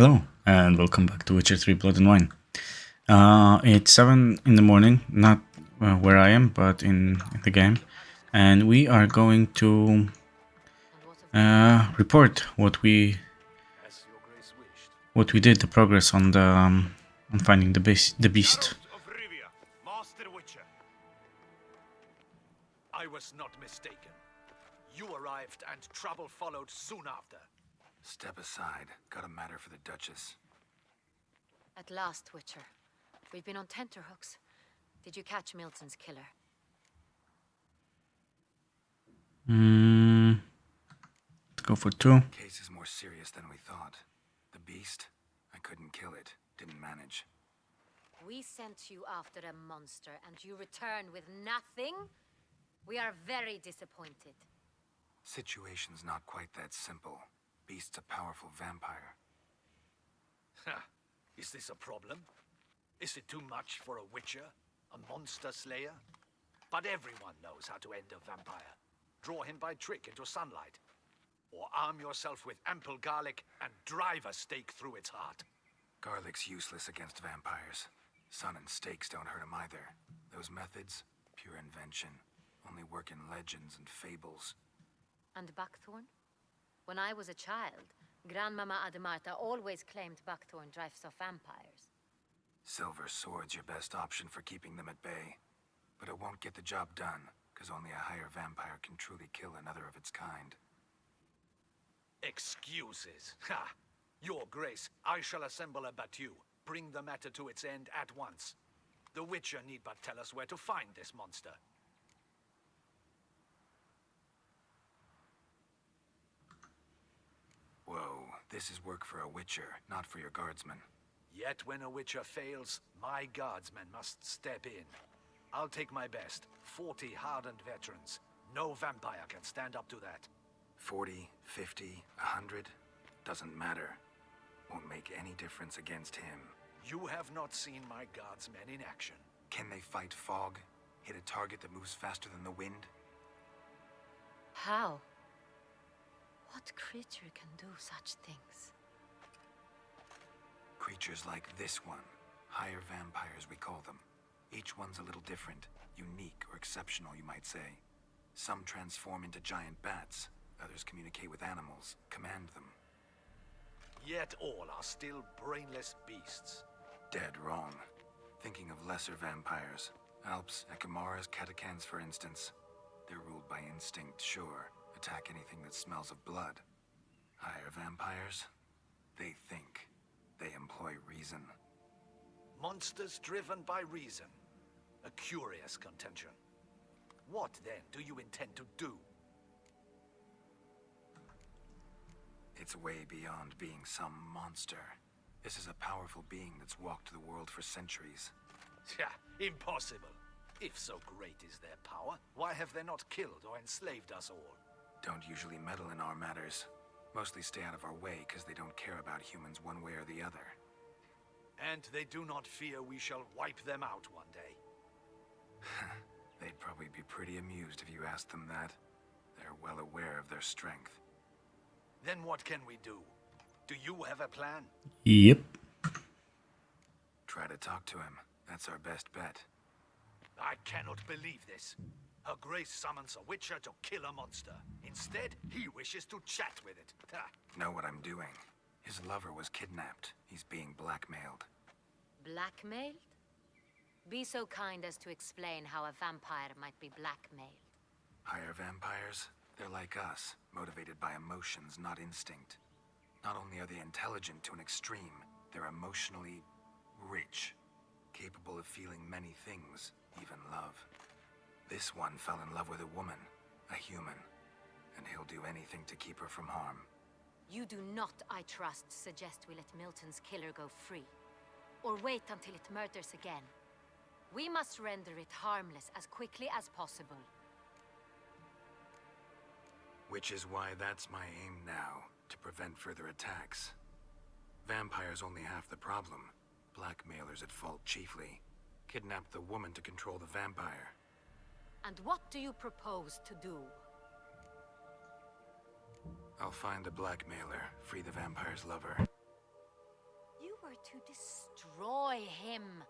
Hello, and welcome back to Witcher 3 Blood and Wine. It's 7 in the morning, not where I am, but in the game. And we are going to report what we did, the progress on the on finding the beast. Master Witcher. I was not mistaken. You arrived and trouble followed soon after. Step aside. Got a matter for the Duchess. At last, Witcher. We've been on tenterhooks. Did you catch Milton's killer? Let's go for 2. Case is more serious than we thought. The beast, I couldn't kill it. Didn't manage. We sent you after a monster and you returned with nothing? We are very disappointed. Situation's not quite that simple. Beast's a powerful vampire. Ha! Is this a problem? Is it too much for a Witcher? A monster slayer? But everyone knows how to end a vampire. Draw him by trick into sunlight. Or arm yourself with ample garlic and drive a stake through its heart. Garlic's useless against vampires. Sun and stakes don't hurt him either. Those methods, pure invention. Only work in legends and fables. And buckthorn? When I was a child, Grandmama Ademarta always claimed buckthorn drives off vampires. Silver sword's your best option for keeping them at bay. But it won't get the job done, because only a higher vampire can truly kill another of its kind. Excuses. Ha! Your Grace, I shall assemble a battue. Bring the matter to its end at once. The Witcher need but tell us where to find this monster. Whoa, this is work for a Witcher, not for your guardsmen. Yet when a Witcher fails, my guardsmen must step in. I'll take my best. 40 hardened veterans. No vampire can stand up to that. 40, 50, 100, doesn't matter. Won't make any difference against him. You have not seen my guardsmen in action. Can they fight fog? Hit a target that moves faster than the wind? How? What creature can do such things? Creatures like this one. Higher vampires, we call them. Each one's a little different. Unique or exceptional, you might say. Some transform into giant bats. Others communicate with animals, command them. Yet all are still brainless beasts. Dead wrong. Thinking of lesser vampires. Alps, Ekamaras, Catacans, for instance. They're ruled by instinct, sure. Attack anything that smells of blood. Higher vampires? They think. They employ reason. Monsters driven by reason. A curious contention. What, then, do you intend to do? It's way beyond being some monster. This is a powerful being that's walked the world for centuries. Yeah, impossible. If so great is their power, why have they not killed or enslaved us all? Don't usually meddle in our matters. Mostly stay out of our way because they don't care about humans one way or the other. And they do not fear we shall wipe them out one day. They'd probably be pretty amused if you asked them that. They're well aware of their strength. Then what can we do? Do you have a plan? Yep. Try to talk to him. That's our best bet. I cannot believe this. Her Grace summons a Witcher to kill a monster. Instead, he wishes to chat with it. Ha. Know what I'm doing. His lover was kidnapped. He's being blackmailed. Blackmailed? Be so kind as to explain how a vampire might be blackmailed. Higher vampires? They're like us, motivated by emotions, not instinct. Not only are they intelligent to an extreme, they're emotionally rich, capable of feeling many things, even love. This one fell in love with a woman, a human, and he'll do anything to keep her from harm. You do not, I trust, suggest we let Milton's killer go free. Or wait until it murders again. We must render it harmless as quickly as possible. Which is why that's my aim now, to prevent further attacks. Vampires only half the problem. Blackmailers at fault chiefly. Kidnapped the woman to control the vampire. And what do you propose to do? I'll find the blackmailer, free the vampire's lover. to destroy him,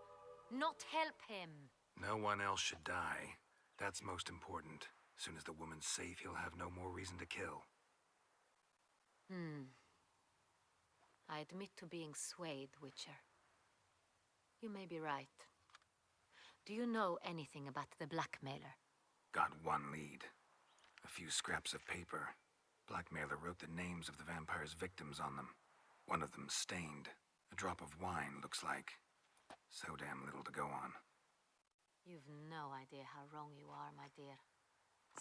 not help him. No one else should die. That's most important. Soon as the woman's safe, he'll have no more reason to kill. I admit to being swayed, Witcher. You may be right. Do you know anything about the blackmailer? Got one lead. A few scraps of paper. Blackmailer wrote the names of the vampire's victims on them. One of them stained. A drop of wine, looks like. So damn little to go on. You've no idea how wrong you are, my dear.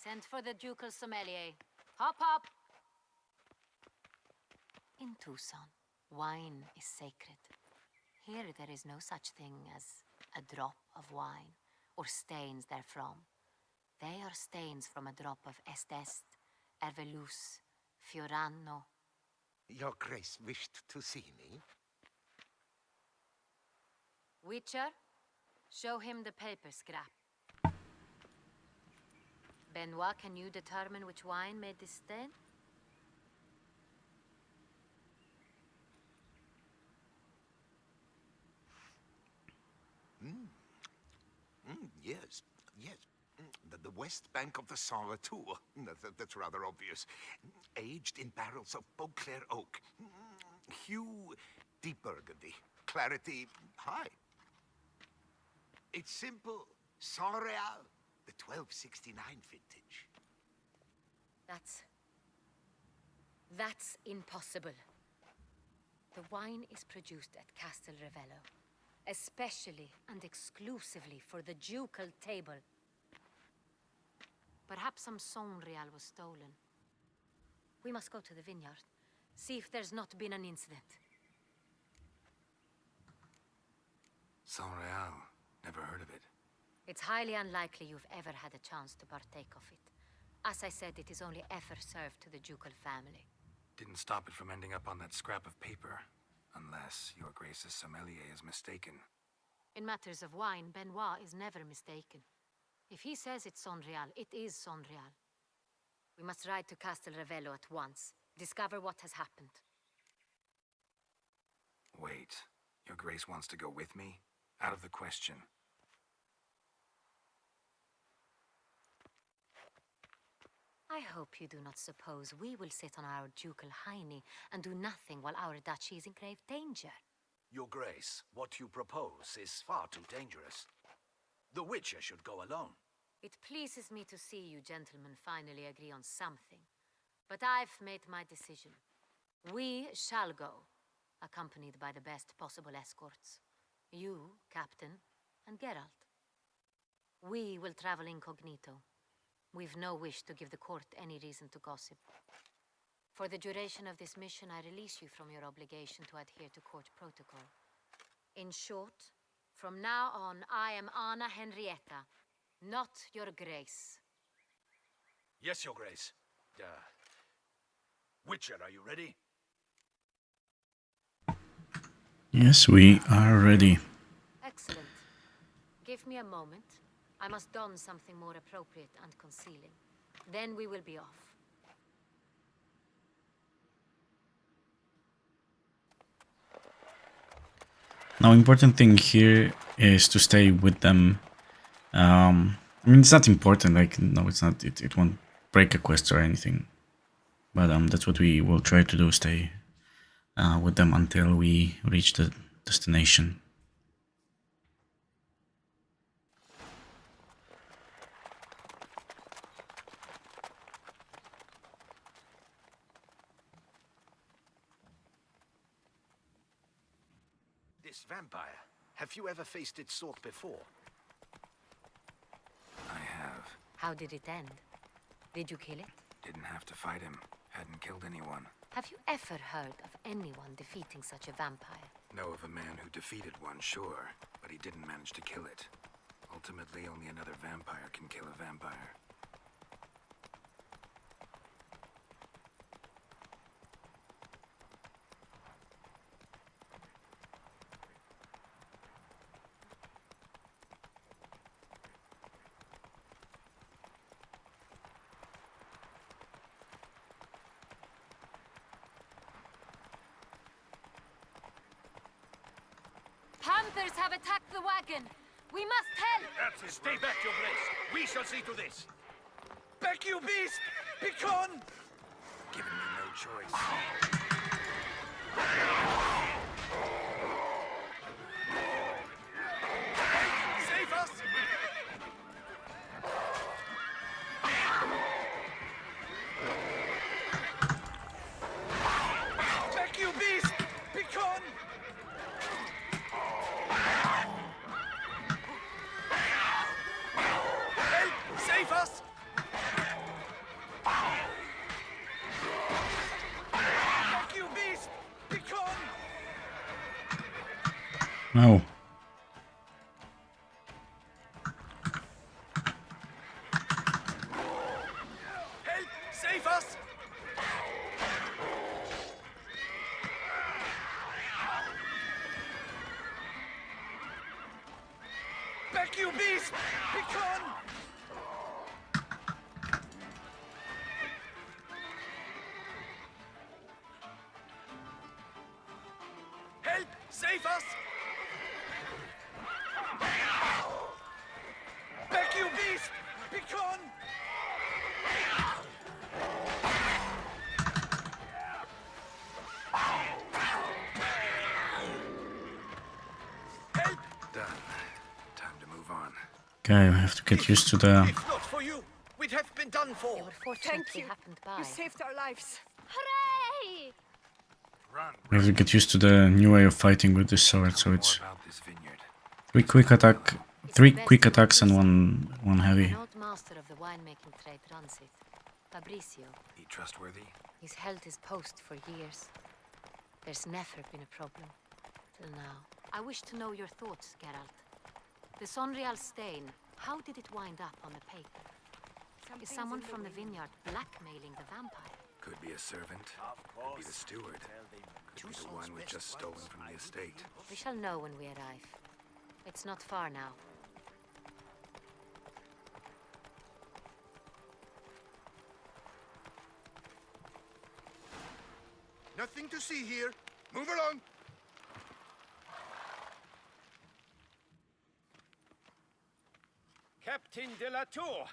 Send for the ducal sommelier. Hop, hop! In Tucson, wine is sacred. Here there is no such thing as a drop of wine, or stains therefrom. They are stains from a drop of Estest, Ervelus, Fiorano. Your Grace wished to see me? Witcher, show him the paper scrap. Benoit, can you determine which wine made this stain? Yes, yes. The west bank of the Saint Latour. That's rather obvious. Aged in barrels of Beauclair oak. Hue, deep burgundy. Clarity, high. It's simple. Saint Real, the 1269 vintage. That's impossible. The wine is produced at Castel Ravello, especially and exclusively for the ducal table. Perhaps some Saint Real was stolen. We must go to the vineyard, see if there's not been an incident. Saint Real. Never heard of it. It's highly unlikely you've ever had a chance to partake of it. As I said, it is only ever served to the ducal family. Didn't stop it from ending up on that scrap of paper. Unless your Grace's sommelier is mistaken. In matters of wine, Benoit is never mistaken. If he says it's Saint Real, it is Saint Real. We must ride to Castel Ravello at once. Discover what has happened. Wait. Your Grace wants to go with me? Out of the question. I hope you do not suppose we will sit on our ducal hiney and do nothing while our duchy is in grave danger. Your Grace, what you propose is far too dangerous. The Witcher should go alone. It pleases me to see you gentlemen finally agree on something. But I've made my decision. We shall go, accompanied by the best possible escorts. You, Captain, and Geralt. We will travel incognito. We've no wish to give the court any reason to gossip. For the duration of this mission, I release you from your obligation to adhere to court protocol. In short, from now on, I am Anna Henrietta, not your Grace. Yes, Your Grace. Witcher, are you ready? Yes, we are ready. Excellent. Give me a moment. I must don something more appropriate and concealing. Then we will be off. Now, important thing here is to stay with them. I mean, it's not important. Like, no, it's not. It won't break a quest or anything. But that's what we will try to do. Stay with them until we reach the destination. This vampire, have you ever faced its sort before? I have. How did it end? Did you kill it? Didn't have to fight him. Hadn't killed anyone. Have you ever heard of anyone defeating such a vampire? Know of a man who defeated one, sure, but he didn't manage to kill it. Ultimately, only another vampire can kill a vampire. Others have attacked the wagon. We must help. That's it. Stay back, your grace. We shall see to this. Back, you beast! Begone! Given me no choice. Save us! Back, you beast! Begone! Help! Save us! Back, you beast! Begone! No. Help! Save us! Back, you beast! Begone! Help! Save us! Back, you beast! Begone! Help! Done. Time to move on. Okay, we have to get used to the... If not for you, we'd have been done for. They were fortunately happened by. You saved our lives. Hooray! Run. We have to get used to the new way of fighting with this sword, so More it's about this vineyard. three quick attacks and one heavy. An old master of the winemaking trade runs it. Fabricio. He trustworthy? He's held his post for years. There's never been a problem. Till now. I wish to know your thoughts, Geralt. The Sonreal stain, how did it wind up on the paper? Is someone from the vineyard blackmailing the vampire? Could be a servant. Could be the steward. Could be the one we just stolen from the estate. We shall know when we arrive. It's not far now. Nothing to see here. Move along. Captain de la Tour,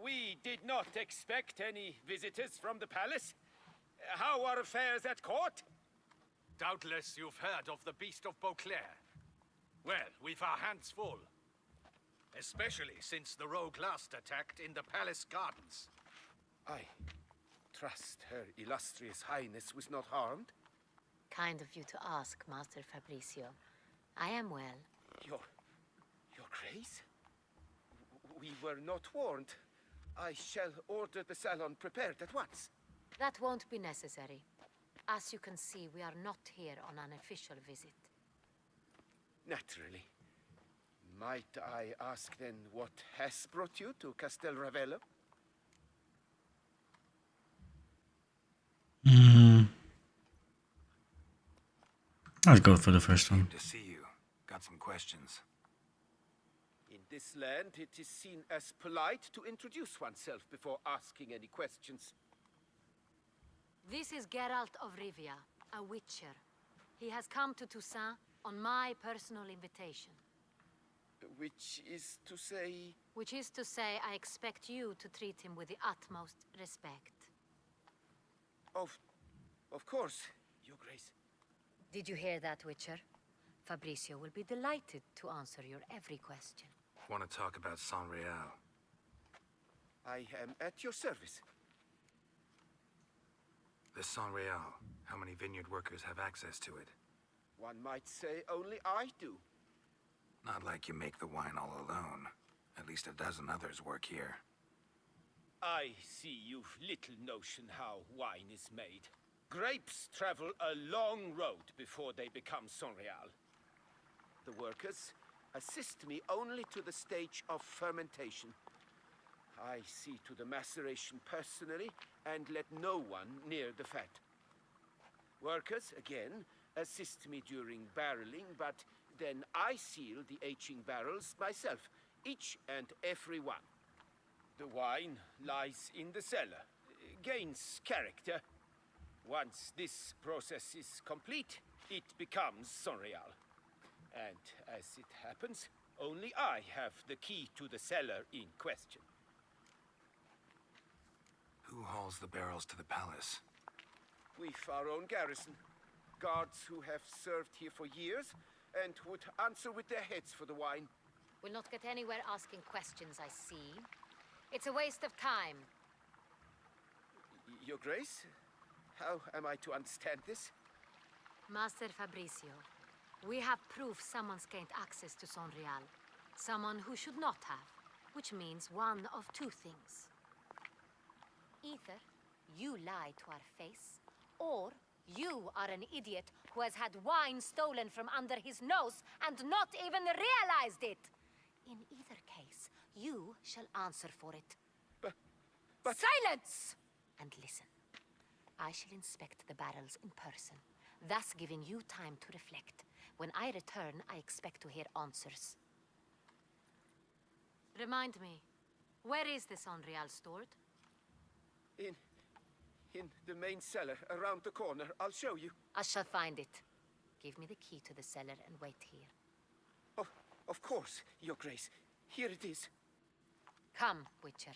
we did not expect any visitors from the palace. How are affairs at court? Doubtless you've heard of the Beast of Beauclair. Well, we've our hands full. Especially since the rogue last attacked in the palace gardens. I trust Her Illustrious Highness was not harmed. Kind of you to ask, Master Fabricio. I am well. Your Grace? We were not warned. I shall order the salon prepared at once. That won't be necessary. As you can see, we are not here on an official visit. Naturally. Might I ask then what has brought you to Castel Ravello? I'll go for the first one. Good to see you. Got some questions. In this land, it is seen as polite to introduce oneself before asking any questions. This is Geralt of Rivia, a witcher. He has come to Toussaint on my personal invitation. Which is to say... Which is to say, I expect you to treat him with the utmost respect. Of course, Your Grace. Did you hear that, Witcher? Fabricio will be delighted to answer your every question. Want to talk about San Real? I am at your service. This San Real, how many vineyard workers have access to it? One might say only I do. Not like you make the wine all alone. At least a dozen others work here. I see you've little notion how wine is made. Grapes travel a long road before they become Sonreal. The workers assist me only to the stage of fermentation. I see to the maceration personally and let no one near the fat. Workers, again, assist me during barreling, but then I seal the aging barrels myself, each and every one. The wine lies in the cellar, gains character. Once this process is complete, it becomes Sonreal. And as it happens, only I have the key to the cellar in question. Who hauls the barrels to the palace? We've our own garrison. Guards who have served here for years and would answer with their heads for the wine. We'll not get anywhere asking questions, I see. It's a waste of time. Your Grace? How am I to understand this? Master Fabricio, we have proof someone's gained access to Sonreal. Someone who should not have, which means one of two things. Either you lie to our face, or you are an idiot who has had wine stolen from under his nose and not even realized it. In either case, you shall answer for it. But... Silence! And listen. I shall inspect the barrels in person, thus giving you time to reflect. When I return, I expect to hear answers. Remind me, where is this Sonreal stored? In the main cellar, around the corner. I'll show you. I shall find it. Give me the key to the cellar and wait here. Oh, of course, Your Grace. Here it is. Come, Witcher.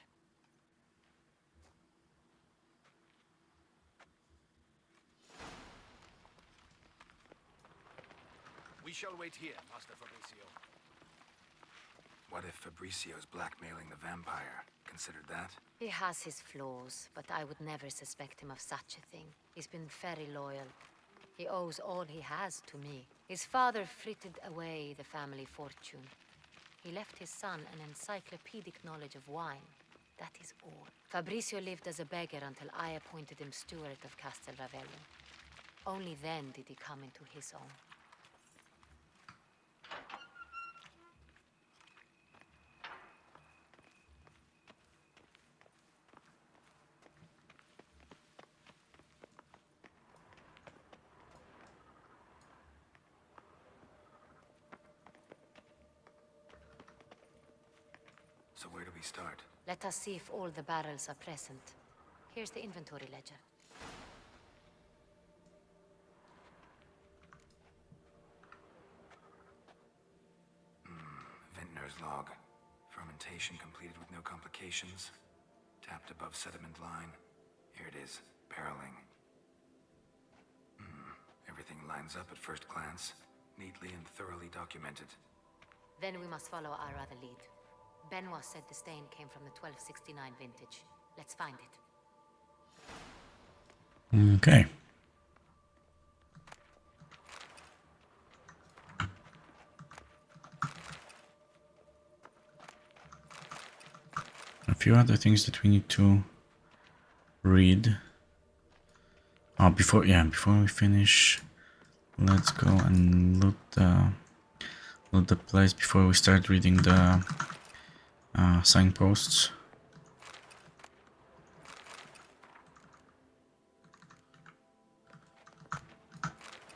We shall wait here, Master Fabricio. What if Fabricio's blackmailing the vampire? Considered that? He has his flaws, but I would never suspect him of such a thing. He's been very loyal. He owes all he has to me. His father frittered away the family fortune. He left his son an encyclopedic knowledge of wine. That is all. Fabricio lived as a beggar until I appointed him steward of Castel Ravello. Only then did he come into his own. So where do we start? Let us see if all the barrels are present. Here's the inventory ledger. Vintner's log. Fermentation completed with no complications. Tapped above sediment line. Here it is. Barreling. Everything lines up at first glance. Neatly and thoroughly documented. Then we must follow our other lead. Benoit said the stain came from the 1269 vintage. Let's find it. Okay. A few other things that we need to read. Oh, before we finish, let's go and loot the place before we start reading the signposts.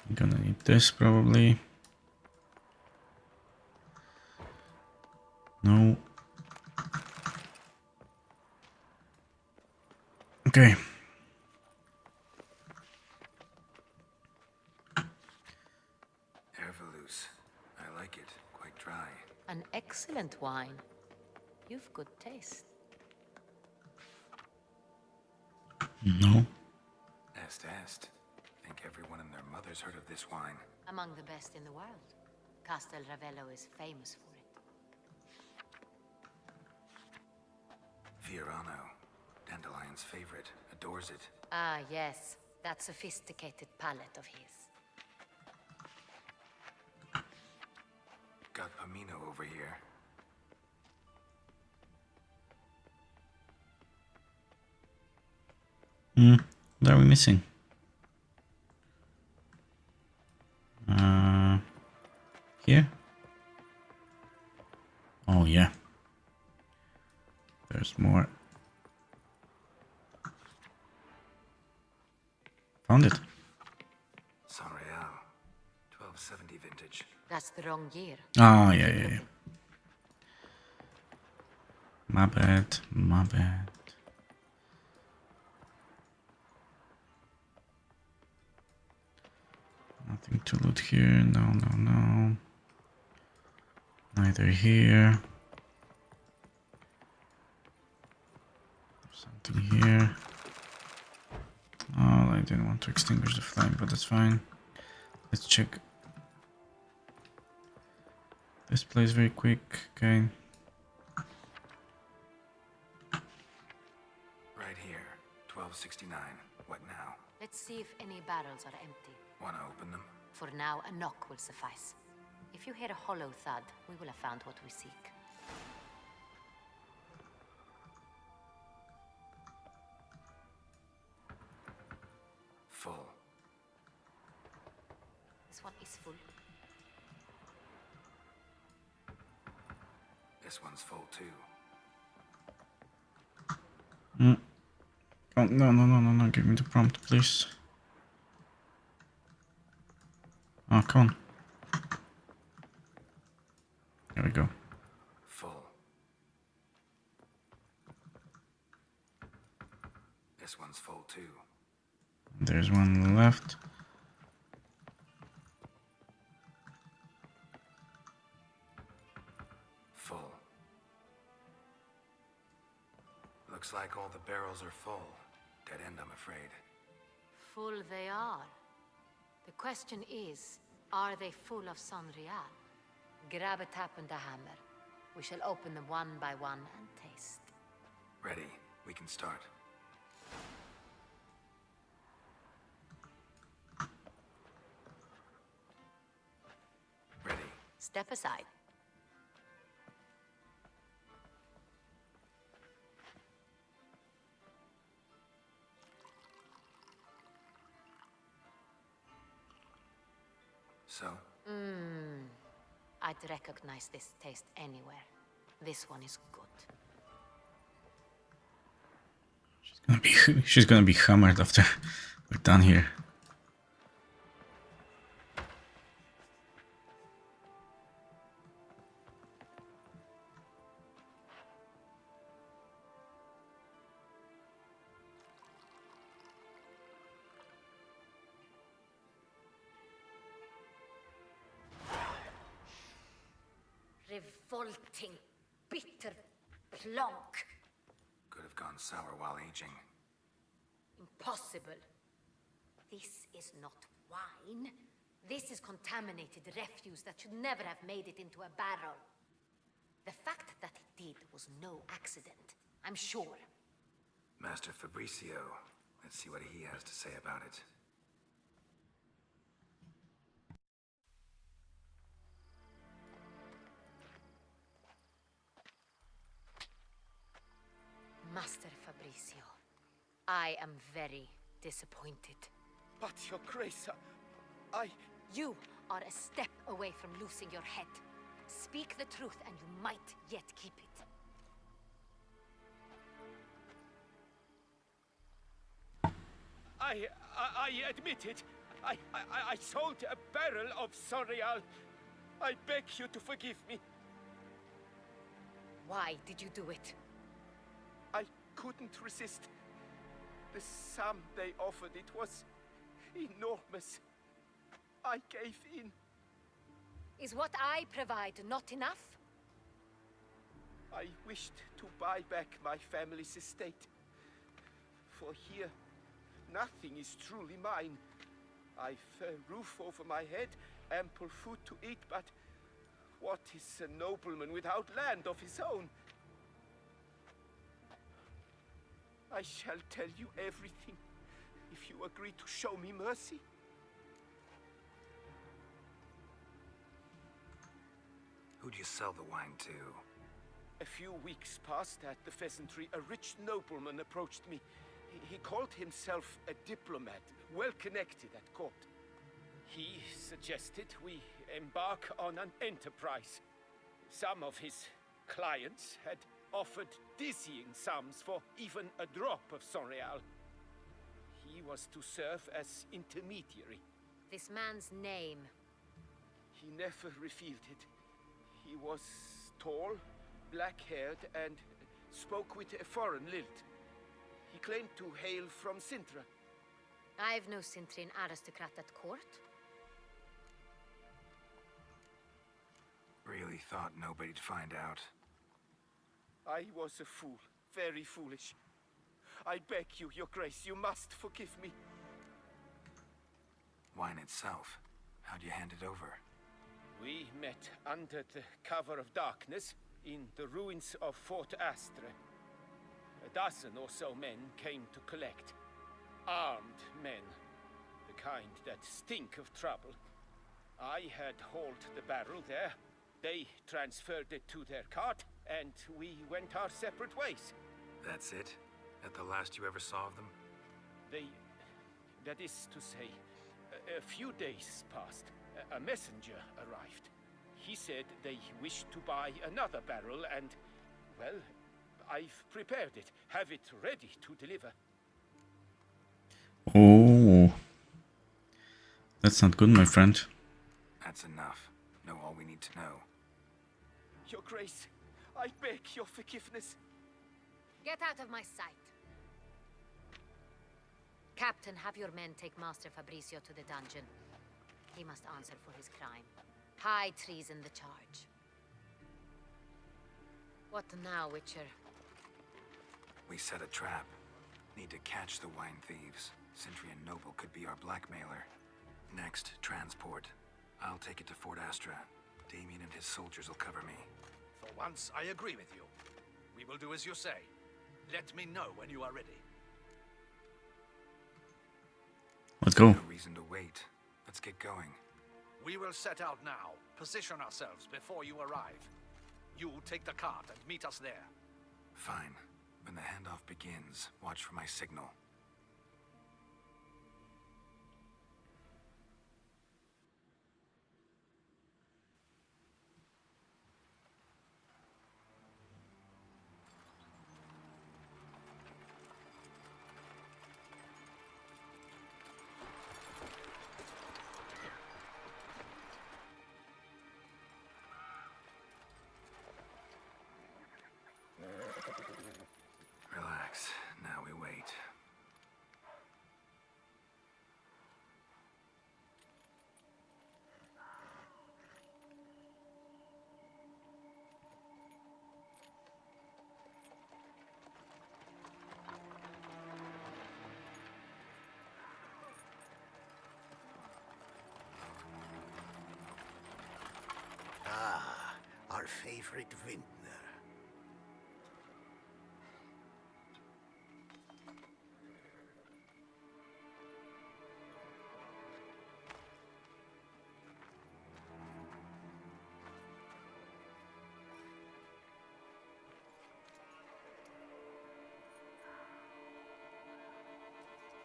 I'm gonna need this probably. No. Okay. Ervelous. I like it. Quite dry. An excellent wine. You've good taste. No. Est. Think everyone and their mother's heard of this wine. Among the best in the world. Castel Ravello is famous for it. Fiorano. Dandelion's favorite. Adores it. Ah, yes. That sophisticated palate of his. Got Pomino over here. What are we missing? Here? Oh yeah. There's more. Found it. Sonreal. 1270 vintage. That's the wrong year. Ah, yeah. My bad. Nothing to loot here. No. Neither here. There's something here. Oh, I didn't want to extinguish the flame, but that's fine. Let's check this place very quick. Okay. Right here, 1269. What now? Let's see if any barrels are empty. Wanna open them? For now, a knock will suffice. If you hear a hollow thud, we will have found what we seek. Full. This one is full. This one's full too. Oh, no. Give me the prompt, please. Oh, come on. There we go. Full. This one's full too. There's one left. Full. Looks like all the barrels are full. Dead end, I'm afraid. Full they are. The question is, are they full of Sonreal? Grab a tap and a hammer. We shall open them one by one and taste. Ready. We can start. Ready. Step aside. So, I'd recognize this taste anywhere. This one is good. She's gonna be hammered after we're done here. Revolting, bitter plonk. could have gone sour while aging. Impossible. This is not wine. This is contaminated refuse that should never have made it into a barrel. The fact that it did was no accident, I'm sure. Master Fabricio, let's see what he has to say about it. Master Fabricio, I am very disappointed. But, Your Grace, You are a step away from losing your head. Speak the truth and you might yet keep it. I admit it. I sold a barrel of Sonreal. I beg you to forgive me. Why did you do it? I couldn't resist. The sum they offered, it was enormous. I gave in. Is what I provide not enough? I wished to buy back my family's estate. For here, nothing is truly mine. I've a roof over my head, ample food to eat, but what is a nobleman without land of his own? I shall tell you everything, if you agree to show me mercy. Who'd you sell the wine to? A few weeks past at the pheasantry, a rich nobleman approached me. He called himself a diplomat, well connected at court. He suggested we embark on an enterprise. Some of his clients had offered dizzying sums for even a drop of Sonreal. He was to serve as intermediary. This man's name. He never revealed it. He was tall, black-haired, and spoke with a foreign lilt. He claimed to hail from Sintra. I've no Cintrian aristocrat at court. Really thought nobody'd find out. I was a fool, very foolish. I beg you, Your Grace, you must forgive me. Wine itself. How'd you hand it over? We met under the cover of darkness in the ruins of Fort Astre. A dozen or so men came to collect. Armed men. The kind that stink of trouble. I had hauled the barrel there. They transferred it to their cart, and we went our separate ways. That's it? At the last you ever saw of them? That is to say, a few days passed. A messenger arrived. He said they wished to buy another barrel and, well, I've prepared it. Have it ready to deliver. Oh. That's not good, my friend. That's enough. Know all we need to know. Your Grace, I beg your forgiveness. Get out of my sight. Captain, have your men take Master Fabrizio to the dungeon. He must answer for his crime. High treason the charge. What now, Witcher? We set a trap. Need to catch the wine thieves. Sentry and Noble could be our blackmailer. Next, transport. I'll take it to Fort Astra. Damien and his soldiers will cover me. For once, I agree with you. We will do as you say. Let me know when you are ready. Let's go. No reason to wait. Let's get going. We will set out now. Position ourselves before you arrive. You take the cart and meet us there. Fine. When the handoff begins, watch for my signal. Relax. Now we wait. Ah, our favorite vintner.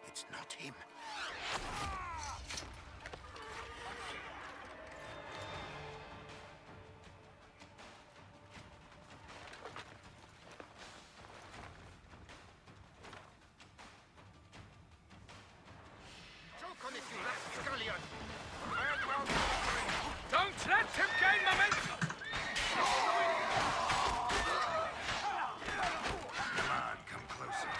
It's not him. Don't let him gain momentum! Come on, come closer.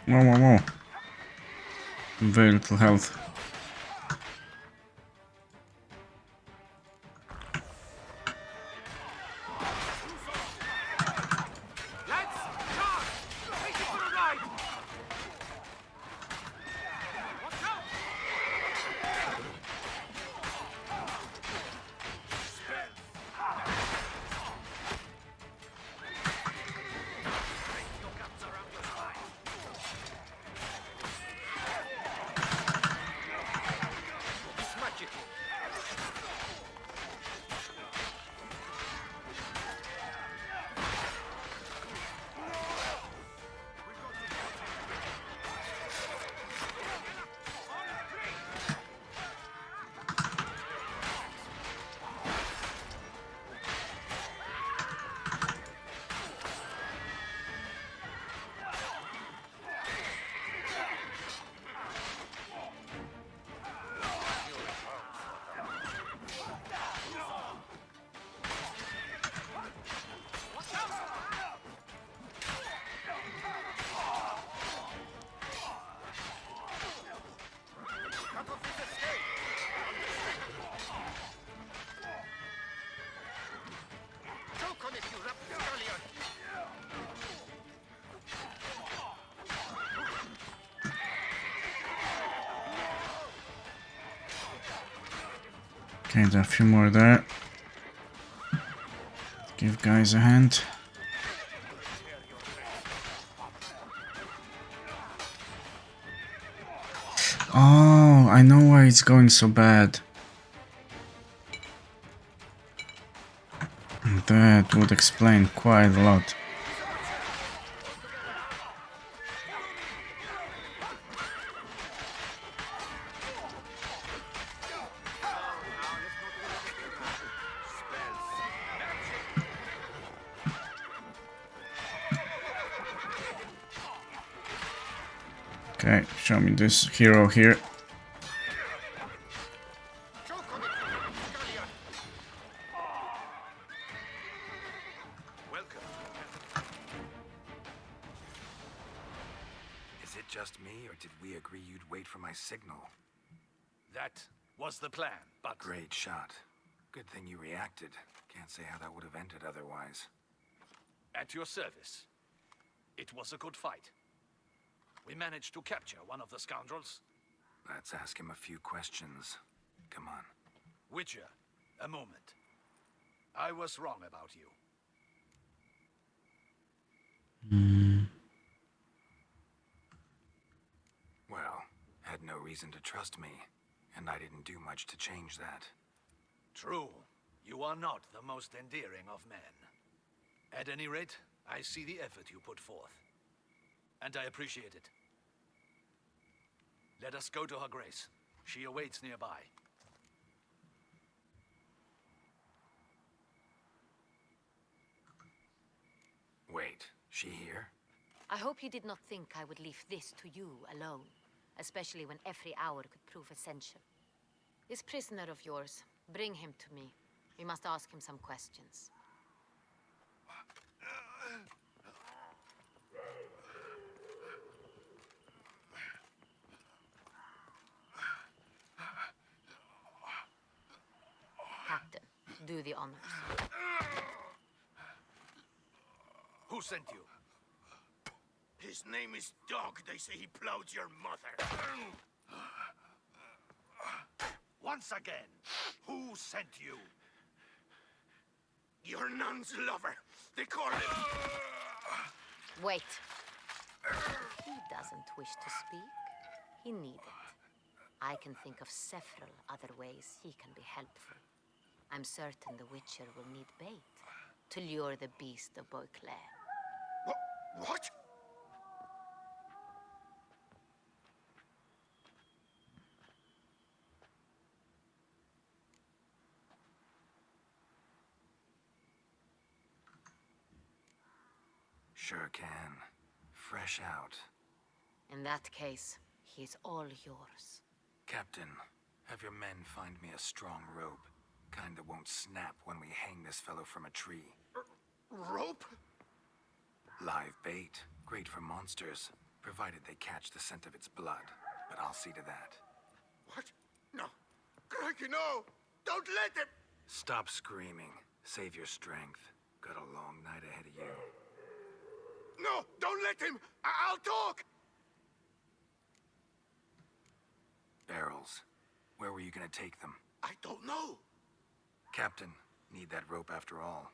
Whoa. Very little health. Lads, charge! Take it for a ride! Watch out! Your guns around your spine. Okay, there are a few more there. Give guys a hand. Oh, I know why it's going so bad. That would explain quite a lot. Okay, show me this hero here. Is it just me, or did we agree you'd wait for my signal? That was the plan, but... Great shot. Good thing you reacted. Can't say how that would have ended otherwise. At your service. It was a good fight. We managed to capture one of the scoundrels. Let's ask him a few questions. Come on. Witcher, a moment. I was wrong about you. Well, had no reason to trust me, and I didn't do much to change that. True. You are not the most endearing of men. At any rate, I see the effort you put forth. And I appreciate it. Let us go to her grace. She awaits nearby. Wait, she here? I hope you did not think I would leave this to you alone, especially when every hour could prove essential. This prisoner of yours, bring him to me. We must ask him some questions. Captain, do the honors. Who sent you? His name is Dog. They say he plowed your mother. Once again, who sent you? Your nun's lover. They call him... Wait. He doesn't wish to speak. He needn't. I can think of several other ways he can be helpful. I'm certain the Witcher will need bait to lure the beast of Beauclair. What? Sure can. Fresh out. In that case, he is all yours. Captain, have your men find me a strong rope. Kind that won't snap when we hang this fellow from a tree. Rope? Live bait. Great for monsters, provided they catch the scent of its blood. But I'll see to that. What? No. Crikey, no! Don't let him! Stop screaming. Save your strength. Got a long night ahead of you. No! Don't let him! I'll talk! Barrels. Where were you gonna take them? I don't know. Captain, need that rope after all.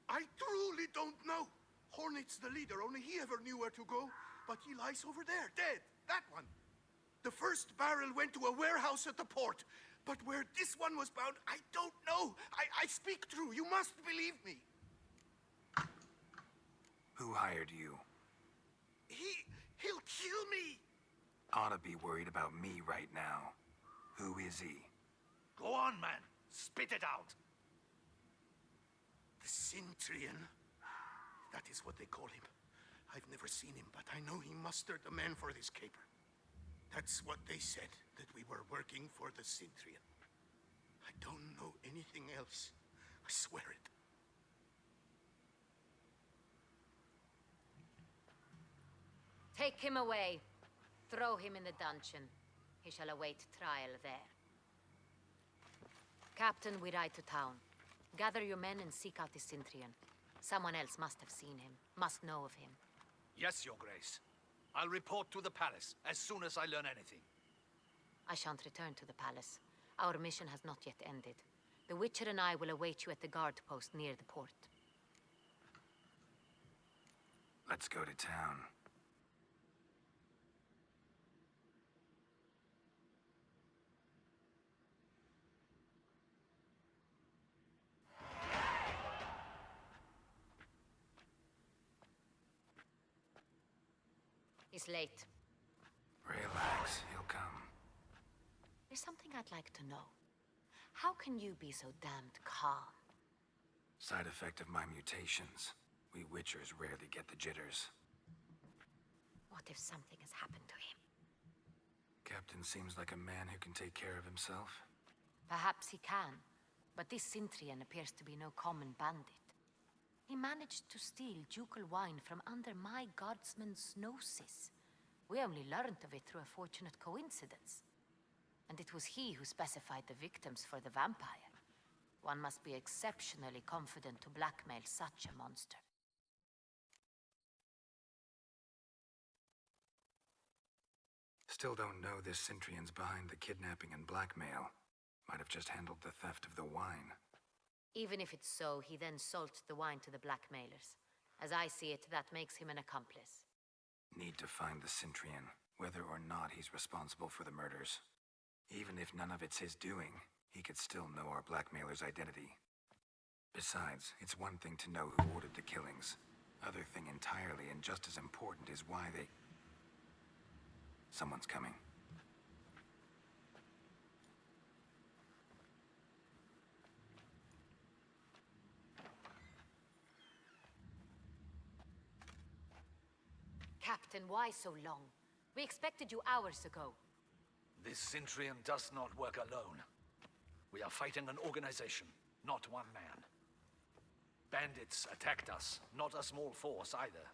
I truly don't know. Hornet's the leader, only he ever knew where to go. But he lies over there, dead. That one. The first barrel went to a warehouse at the port. But where this one was bound, I don't know. I speak true. You must believe me. Who hired you? He'll kill me. Oughta be worried about me right now. Who is he? Go on, man. Spit it out. The Cintrian. That is what they call him. I've never seen him, but I know he mustered the men for this caper. That's what they said, that we were working for the Cintrian. I don't know anything else. I swear it. Take him away. Throw him in the dungeon. He shall await trial there. Captain, we ride to town. Gather your men and seek out the Cintrian. Someone else must have seen him, must know of him. Yes, Your Grace. I'll report to the palace as soon as I learn anything. I shan't return to the palace. Our mission has not yet ended. The Witcher and I will await you at the guard post near the port. Let's go to town. He's late. Relax, he'll come. There's something I'd like to know. How can you be so damned calm? Side effect of my mutations. We Witchers rarely get the jitters. What if something has happened to him? Captain seems like a man who can take care of himself. Perhaps he can, but this Sintrian appears to be no common bandit. He managed to steal ducal wine from under my guardsman's noses. We only learned of it through a fortunate coincidence. And it was he who specified the victims for the vampire. One must be exceptionally confident to blackmail such a monster. Still don't know this Sintrian's behind the kidnapping and blackmail. Might have just handled the theft of the wine. Even if it's so, he then sold the wine to the blackmailers. As I see it, that makes him an accomplice. Need to find the Sintrian, whether or not he's responsible for the murders. Even if none of it's his doing, he could still know our blackmailer's identity. Besides, it's one thing to know who ordered the killings. Other thing entirely, and just as important, is why they... Someone's coming. Captain, why so long? We expected you hours ago. This Sintrian does not work alone. We are fighting an organization, not one man. Bandits attacked us, not a small force either.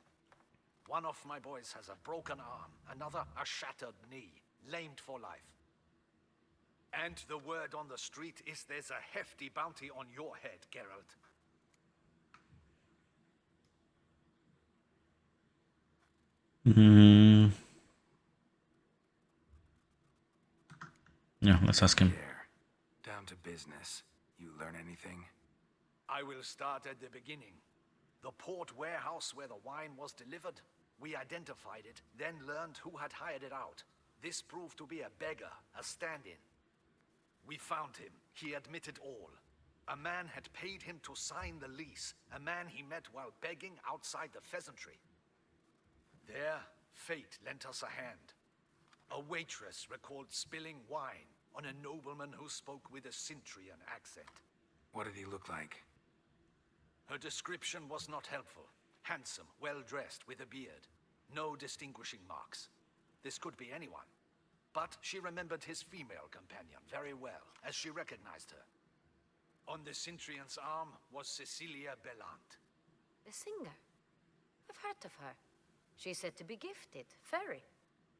One of my boys has a broken arm, another a shattered knee, lamed for life. And the word on the street is there's a hefty bounty on your head, Geralt. Yeah, let's ask him. Here. Down to business. You learn anything? I will start at the beginning. The port warehouse where the wine was delivered, we identified it, then learned who had hired it out. This proved to be a beggar, a stand-in. We found him. He admitted all. A man had paid him to sign the lease, a man he met while begging outside the pheasantry. There, fate lent us a hand. A waitress recalled spilling wine on a nobleman who spoke with a Sintrian accent. What did he look like? Her description was not helpful. Handsome, well-dressed, with a beard. No distinguishing marks. This could be anyone. But she remembered his female companion very well, as she recognized her. On the Sintrian's arm was Cecilia Bellant. The singer? I've heard of her. She's said to be gifted. Very.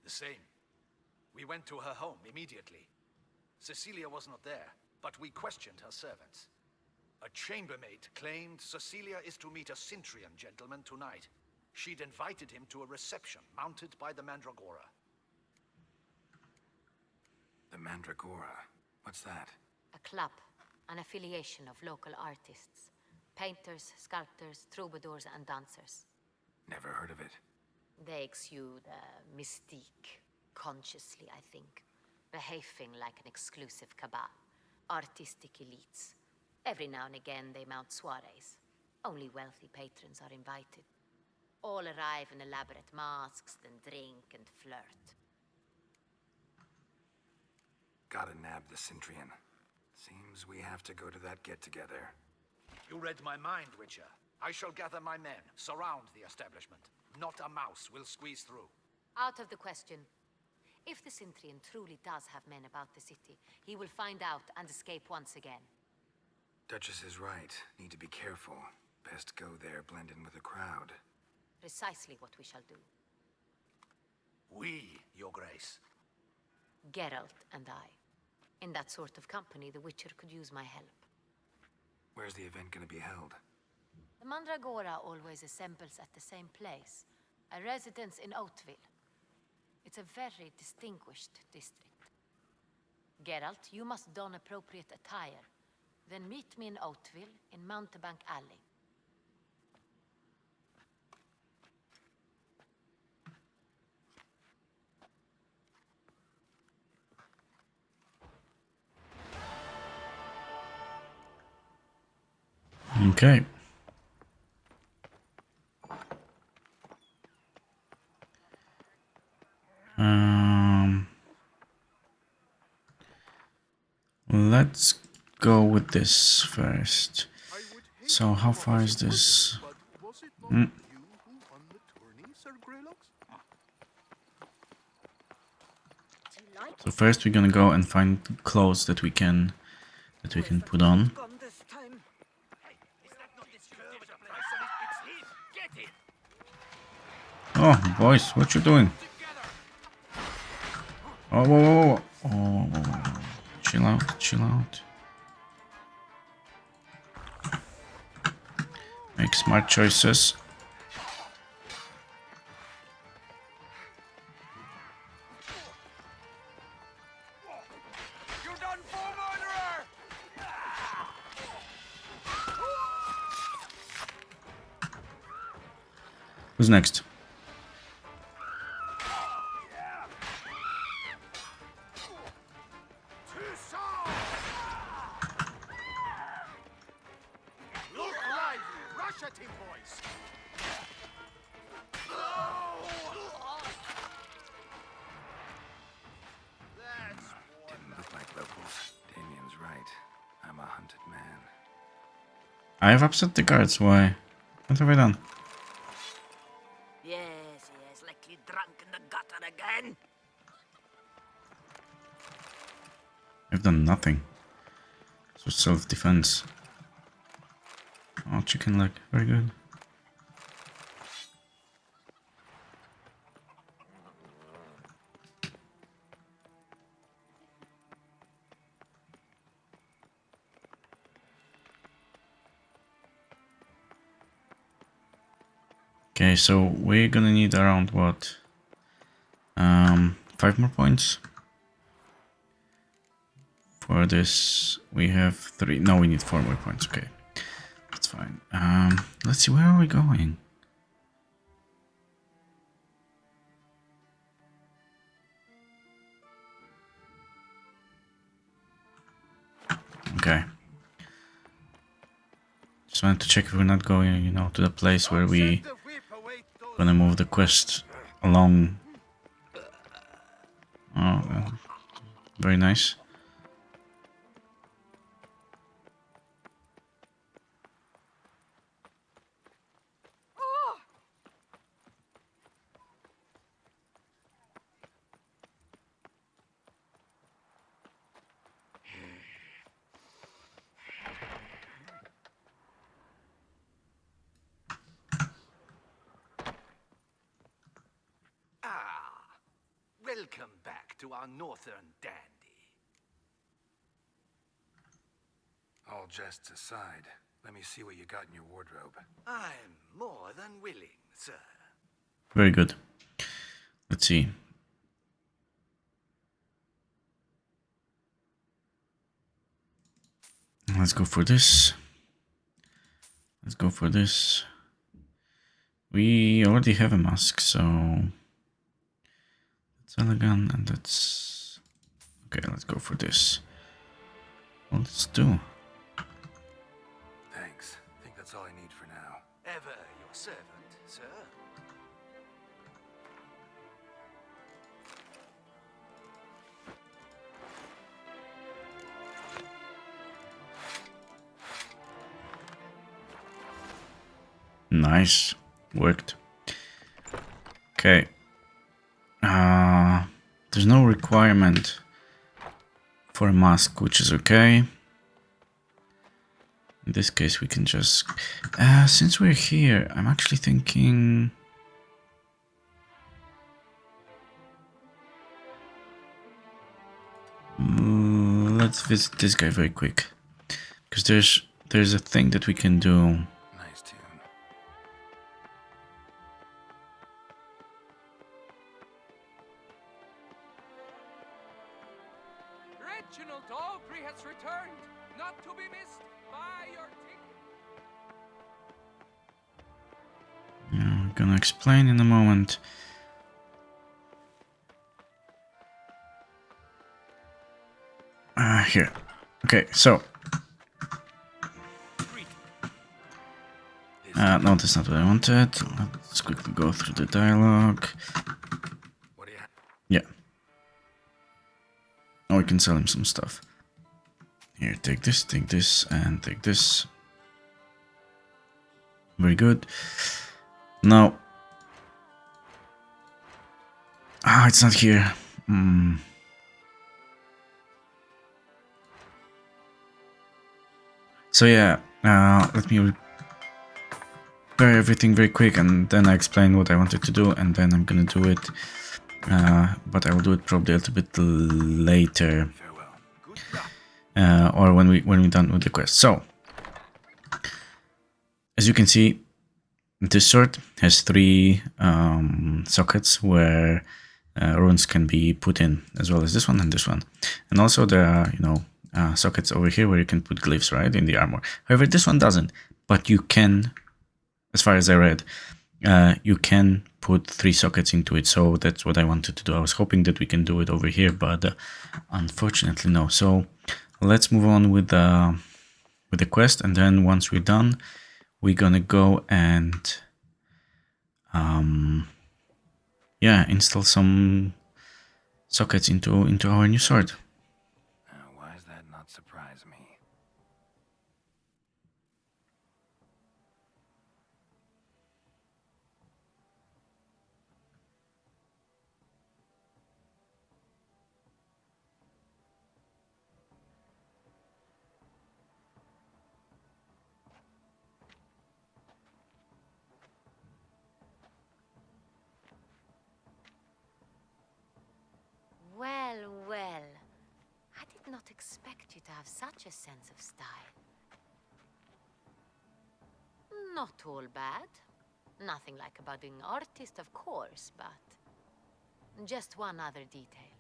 The same. We went to her home immediately. Cecilia was not there, but we questioned her servants. A chambermaid claimed Cecilia is to meet a Sintrian gentleman tonight. She'd invited him to a reception mounted by the Mandragora. The Mandragora? What's that? A club, an affiliation of local artists. Painters, sculptors, troubadours, and dancers. Never heard of it. They exude mystique, consciously, I think. Behaving like an exclusive cabal. Artistic elites. Every now and again they mount soirees. Only wealthy patrons are invited. All arrive in elaborate masks, then drink and flirt. Gotta nab the Sintrian. Seems we have to go to that get-together. You read my mind, Witcher. I shall gather my men, surround the establishment. Not a mouse will squeeze through. Out of the question. If the Sintrian truly does have men about the city, he will find out and escape once again. Duchess is right. Need to be careful. Best go there, blend in with the crowd. Precisely what we shall do. We, Your Grace. Geralt and I. In that sort of company, the Witcher could use my help. Where's the event gonna be held? The Mandragora always assembles at the same place. A residence in Oatville. It's a very distinguished district. Geralt, you must don appropriate attire. Then meet me in Oatville, in Mountebank Alley. Okay. Let's go with this first. So how far is this? Was it not you who won the tourney, Sir Greylox? So first we're gonna go and find clothes that we can put on. Oh, boys, what you doing? Oh, whoa, whoa, whoa. Oh, chill out, chill out. Make smart choices. You're done for, murderer! Who's next? Look lively! Rush at him, boys! Didn't look like locals. Damien's right. I'm a hunted man. I have upset the guards. Why? What have I done? Yes, likely drunk in the gutter again. I've done nothing. So self-defense. Oh, chicken leg. Very good. Okay, so we're gonna need around what? 5 more points. For this, we have 3. No, we need 4 more points. Okay, that's fine. Let's see, where are we going? Okay. Just wanted to check if we're not going, you know, to the place where we gonna move the quest along. Oh, very nice. Welcome back to our northern dandy. All jests aside, let me see what you got in your wardrobe. I'm more than willing, sir. Very good. Let's see. Let's go for this. Let's go for this. We already have a mask, so that's elegant, and that's okay. Let's go for this. Well, let's do. Thanks. Think that's all I need for now. Ever your servant, sir. Nice, worked. Okay. There's no requirement for a mask, which is okay. In this case, we can just... since we're here, I'm actually thinking... let's visit this guy very quick. Because there's a thing that we can do. Nice tune. Reginald Aubrey has returned. not to be missed by your team. Yeah, I'm gonna explain in a moment. Here. Okay, so. No, that's not what I wanted. Let's quickly go through the dialogue. What do you have? Yeah. Oh, we can sell him some stuff. Here, take this, and take this. Very good. Now. It's not here. So yeah, let me prepare everything very quick, and then I explain what I wanted to do, and then I'm gonna do it. But I will do it probably a little bit later, or when we're done with the quest. So, as you can see, this sword has 3 sockets where runes can be put in, as well as this one and this one, and also there are sockets over here where you can put glyphs, right, in the armor. However, this one doesn't, but you can, as far as I read, you can put 3 sockets into it. So that's what I wanted to do. I was hoping that we can do it over here, but unfortunately no. So let's move on with the quest, and then once we're done, we're gonna go and install some sockets into our new sword. Why does that not surprise me? Well, well. I did not expect you to have such a sense of style. Not all bad. Nothing like a budding artist, of course, but... just one other detail.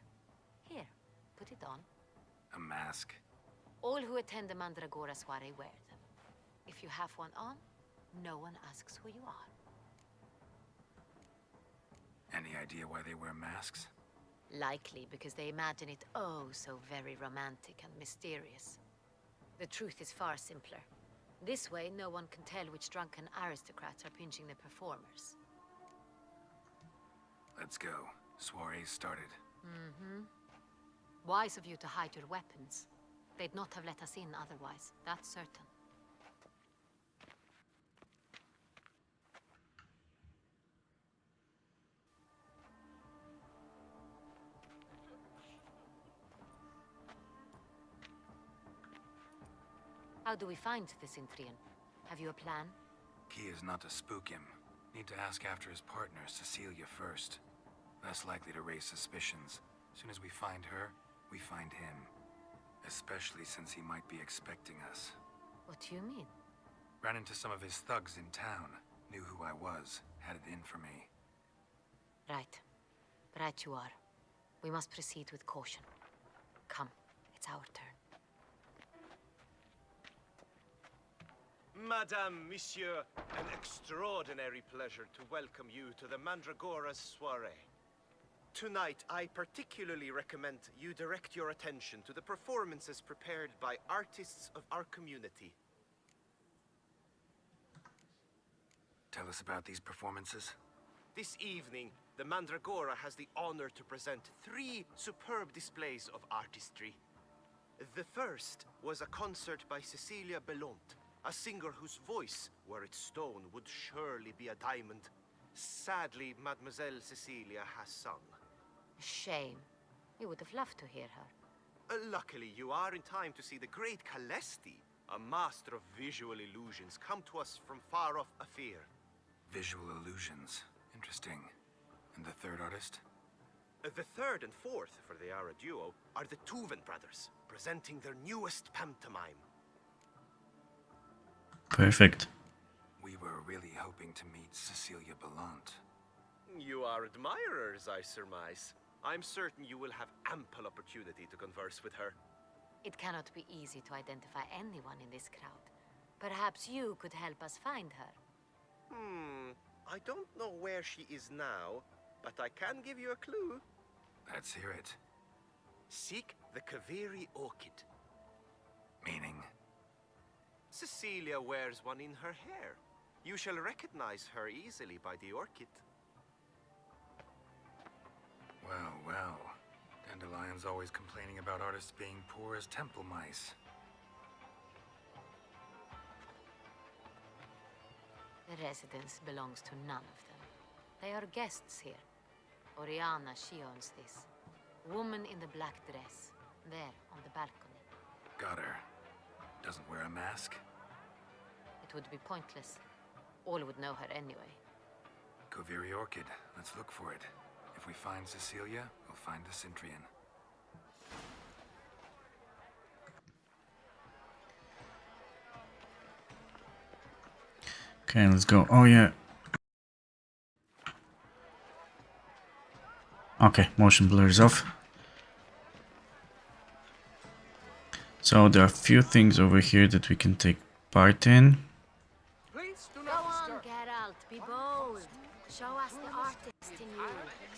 Here, put it on. A mask? All who attend the Mandragora soiree wear them. If you have one on, no one asks who you are. Any idea why they wear masks? Likely because they imagine it oh so very romantic and mysterious. The truth is far simpler. This way, no one can tell which drunken aristocrats are pinching the performers. Let's go. Soiree's started. Wise of you to hide your weapons. They'd not have let us in otherwise, that's certain. How do we find the Sintrian? Have you a plan? Key is not to spook him. Need to ask after his partner, Cecilia, first. Less likely to raise suspicions. As soon as we find her, we find him. Especially since he might be expecting us. What do you mean? Ran into some of his thugs in town. Knew who I was. Had it in for me. Right. Right you are. We must proceed with caution. Come, it's our turn. Madame, Monsieur, an extraordinary pleasure to welcome you to the Mandragora's soiree. Tonight, I particularly recommend you direct your attention to the performances prepared by artists of our community. Tell us about these performances. This evening, the Mandragora has the honor to present 3 superb displays of artistry. The first was a concert by Cecilia Belont, a singer whose voice, were it stone, would surely be a diamond. Sadly, Mademoiselle Cecilia has sung. Shame. We would have loved to hear her. Luckily, you are in time to see the great Calesti, a master of visual illusions, come to us from far off Afir. Visual illusions. Interesting. And the third artist? The third and fourth, for they are a duo, are the Tuven brothers, presenting their newest pantomime. Perfect. We were really hoping to meet Cecilia Bellant. You are admirers, I surmise. I'm certain you will have ample opportunity to converse with her. It cannot be easy to identify anyone in this crowd. Perhaps you could help us find her. I don't know where she is now, but I can give you a clue. Let's hear it. Seek the Kaveri orchid. Meaning? Cecilia wears one in her hair. You shall recognize her easily by the orchid. Well, well. Dandelion's always complaining about artists being poor as temple mice. The residence belongs to none of them. They are guests here. Oriana, she owns this. Woman in the black dress. There, on the balcony. Got her. Doesn't wear a mask? It would be pointless. All would know her anyway. Kaveri orchid. Let's look for it. If we find Cecilia, we'll find the Cintrian. Okay, let's go. Oh, yeah. Okay, motion blur is off. So there are a few things over here that we can take part in. Please do Go not on, disturb. Geralt, be bold. Show us the artist in you.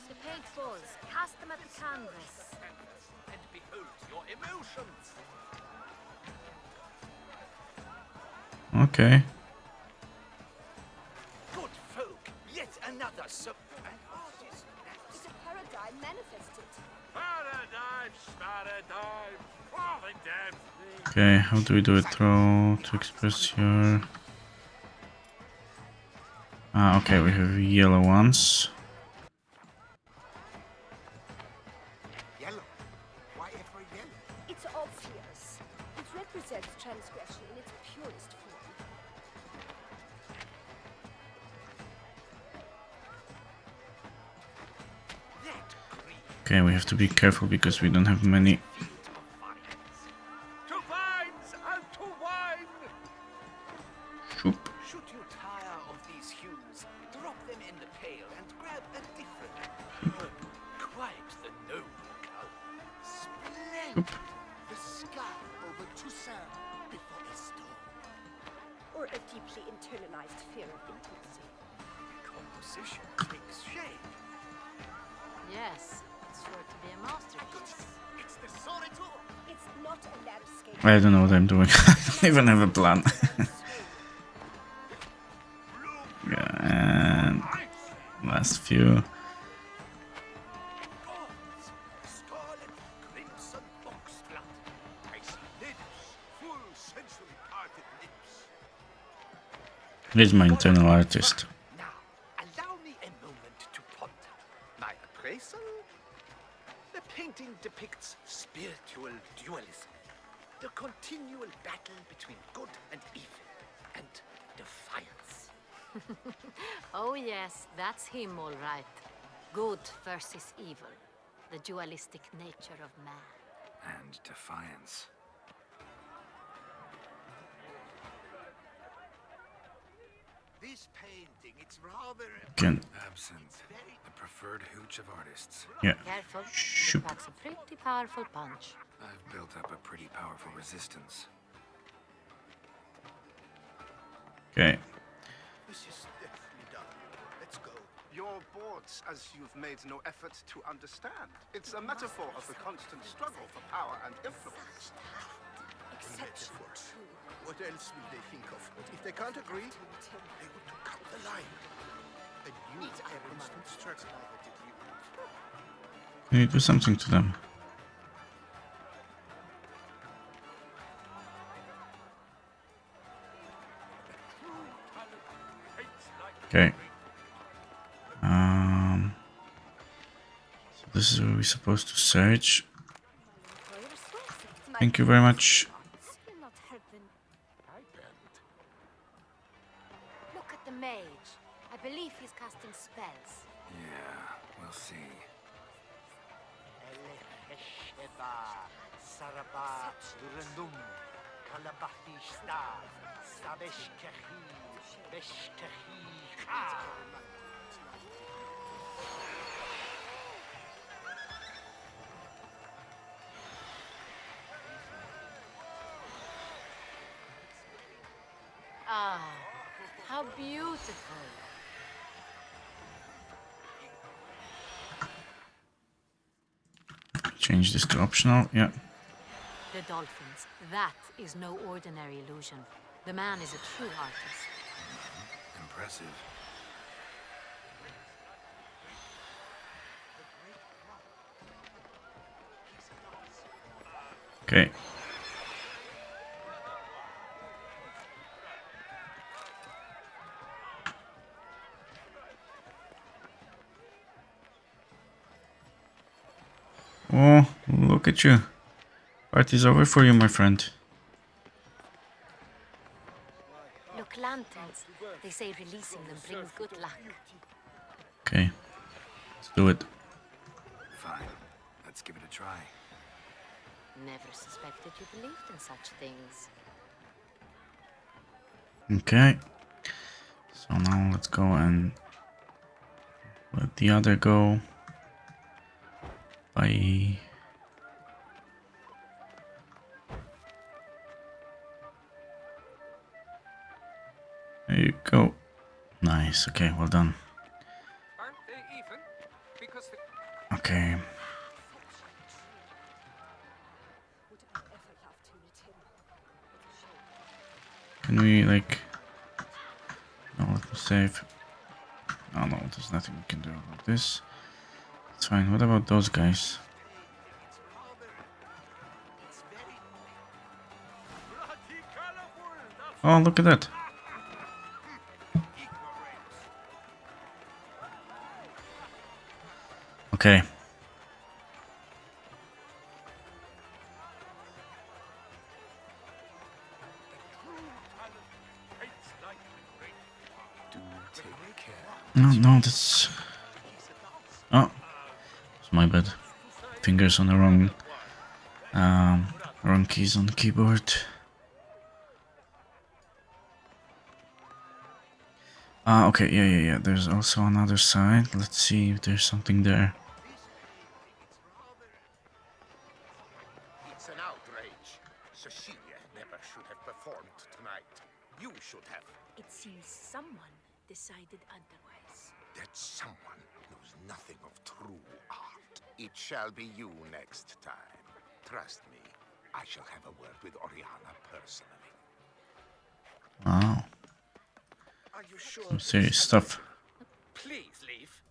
The paintballs, cast them at the canvas. And behold your emotions. Okay. Good folk, yet another an artist. It's a paradigm manifested. Paradigm, falling down. Okay, how do we do it? Throw to express your... Ah, okay, we have yellow ones. Yellow. Why ever yellow? It's obvious. It represents transgression in its purest form. That green Okay, we have to be careful because we don't have many. field of vines. To vines and to wine. Shoop. Should you tire of these hues, drop them in the pail and grab a different. Quite the noble color. Splendid. The sky over Toussaint before a storm. Or a deeply internalized fear of intimacy. Composition takes shape. Yes, it's sure to be a masterpiece. It's the Solitude. It's not a landscape. I don't know what I'm doing. I don't even have a plan. Yeah, and last few. Gods, scarlet, crimson boxblood. I see lips, full sensually parted lips. Here's my internal artist. Now, allow me a moment to ponder. My appraisal? The painting depicts spiritual dualism. The continual battle between good and evil. And defiance. Oh yes, that's him all right. Good versus evil. The dualistic nature of man. And defiance. This painting, it's rather... Can Absinthe. The preferred hooch of artists. yeah. Careful, Shoop. it packs a pretty powerful punch. I've built up a pretty powerful resistance. Okay. This is deftly done. Let's go. You're bored as you've made no effort to understand. It's a metaphor of the constant struggle for power and influence. Exceptions. What else will they think of? If they can't agree, they want to cut the line. And you, for instance, struggle. Can you do something to them? Okay. So this is where we're supposed to search. Thank you very much. You're not helping. Look at the mage. I believe he's casting spells. Yeah, we'll see. Ah, how beautiful. Change this to optional. Yeah. The dolphins. That is no ordinary illusion. The man is a true artist. Impressive. Okay. Oh, look at you. Party's over for you, my friend. Look, lanterns. They say releasing them brings good luck. Okay. Let's do it. Fine. Let's give it a try. Never suspected you believed in such things. Okay. So now let's go and let the other go. Bye. There you go. Nice. Okay, well done. Aren't they even? Because Okay. Would I ever love to meet him? Can we, like... No, let me save. Oh no, there's nothing we can do about this. It's fine. What about those guys? Oh, look at that. Okay. Do take care. No, no, that's... Oh. It's my bad. Fingers on the wrong keys on the keyboard. Okay, yeah. There's also another side. Let's see if there's something there. It's an outrage. Cecilia never should have performed tonight. You should have. It seems someone decided otherwise. That someone knows nothing of true art. It shall be you next time. Trust me, I shall have a word with Oriana personally. Wow. Are you sure? Some serious stuff. Please leave.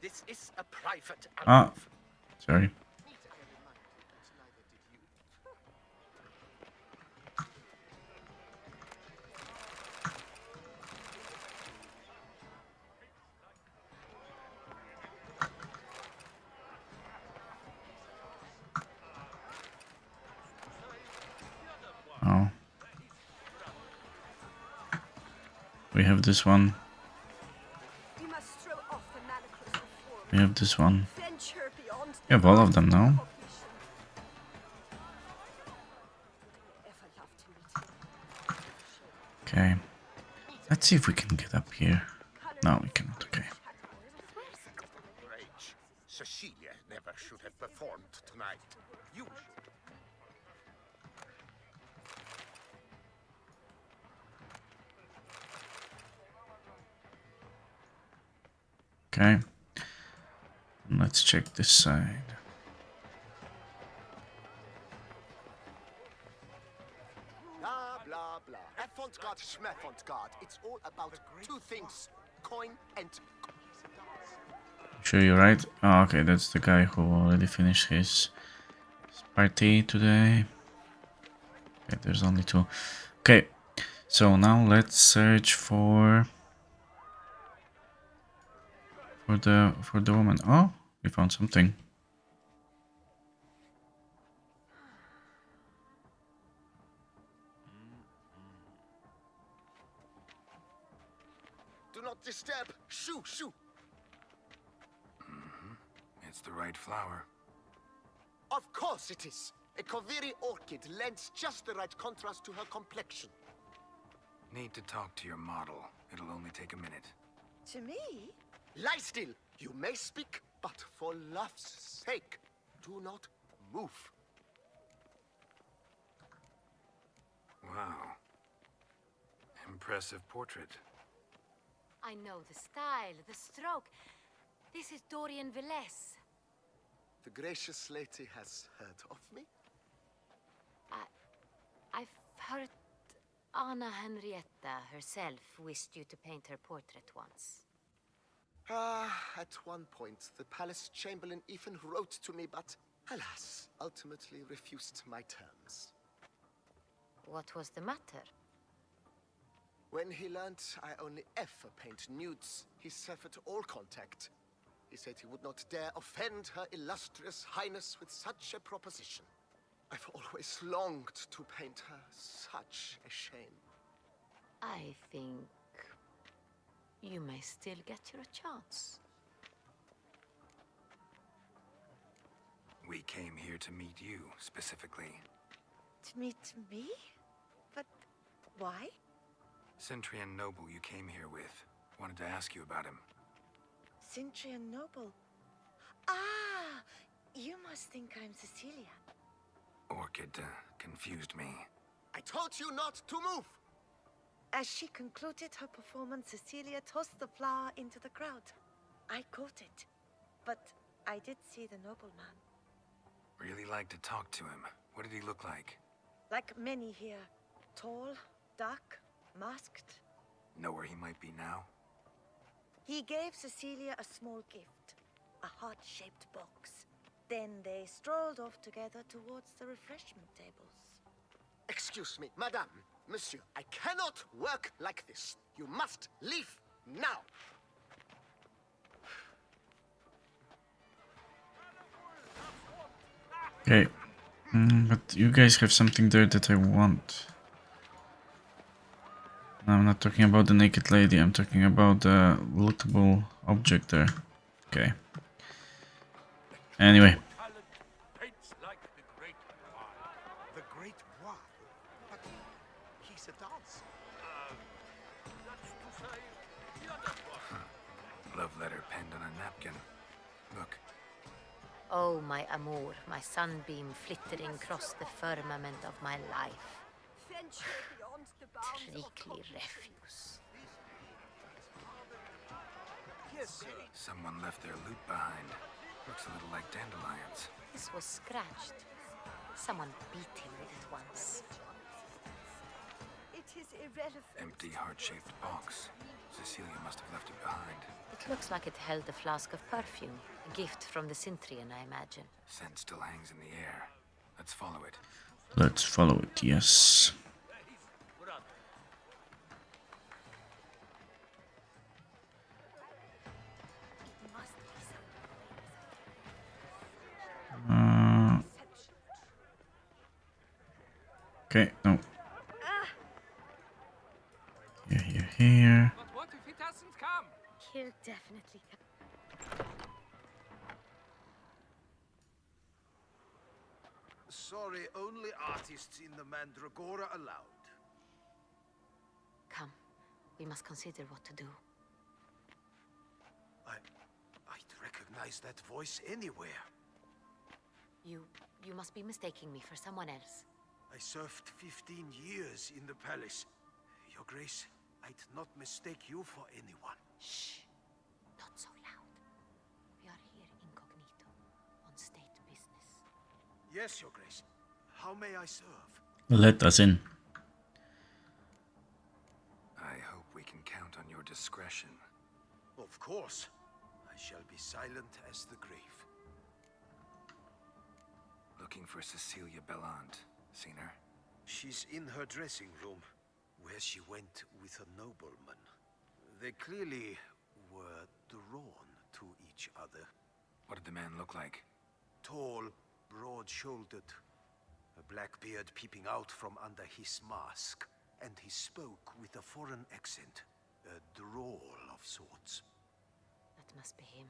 This is a private Ah. Sorry. Oh. We have this one. We must throw off the manacles of form. We have this one. Venture beyond We have all of them now. cognition. Would I ever love to meet him? Okay. Let's see if we can get up here. No, we cannot. Okay. Outrage. Cecilia never should have performed tonight. You should. Okay. Let's check this side. Blah, blah, blah. Avant-garde, schmeffant-garde. It's all about two things. Coin and... Sure you're right? Oh, okay, that's the guy who already finished his party today. Okay, there's only two. Okay, so now let's search for the woman. Oh, we found something. Do not disturb. Shoo, shoo. It's the right flower. Of course it is. A Koviri orchid lends just the right contrast to her complexion. Need to talk to your model. It'll only take a minute. To me? Lie still. You may speak, but for love's sake, do not move. Wow. impressive portrait. I know the style, the stroke. This is Dorian Velez. The gracious lady has heard of me? I've heard Anna Henrietta herself wished you to paint her portrait once. At one point, the palace chamberlain even wrote to me, but alas, ultimately refused my terms. What was the matter? When he learned I only ever paint nudes, he severed all contact. He said he would not dare offend her illustrious highness with such a proposition. I've always longed to paint her. Such a shame. I think you may still get your chance. We came here to meet you, specifically. To meet me? But why? Centrian noble you came here with. Wanted to ask you about him. Centrian noble. Ah! You must think I'm Cecilia. Orchid confused me. I told you not to move! As she concluded her performance, Cecilia tossed the flower into the crowd. I caught it, but I did see the nobleman. Really like to talk to him. What did he look like? Like many here. Tall, dark, masked. Know where he might be now? He gave Cecilia a small gift, a heart-shaped box. Then they strolled off together towards the refreshment tables. Excuse me, madame, monsieur, I cannot work like this. You must leave now. Okay. But you guys have something there that I want. I'm not talking about the naked lady, I'm talking about the lootable object there. Okay. Anyway. The Great Wall? But he's a dancer. Love letter penned on a napkin. Look. Oh, my amour, my sunbeam flittering across the firmament of my life. Treacly refuse. Someone left their loot behind. Looks a little like dandelions. This was scratched. Someone beat him with it once. It is irrelevant. Empty heart-shaped box. Cecilia must have left it behind. It looks like it held a flask of perfume. A gift from the Cintrian, I imagine. Scent still hangs in the air. Let's follow it. Let's follow it, yes. Okay, no. Here. But what if he doesn't come? He'll definitely come. Sorry, only artists in the Mandragora allowed. Come, we must consider what to do. I'd recognize that voice anywhere. You must be mistaking me for someone else. I served 15 years in the palace. Your Grace, I'd not mistake you for anyone. Shh! Not so loud. We are here incognito, on state business. Yes, Your Grace. How may I serve? Let us in. I hope we can count on your discretion. Of course. I shall be silent as the grave. Looking for Cecilia Bellant. Seen her? She's in her dressing room, where she went with a nobleman. They clearly were drawn to each other. What did the man look like? Tall, broad-shouldered, a black beard peeping out from under his mask, and he spoke with a foreign accent, a drawl of sorts. That must be him.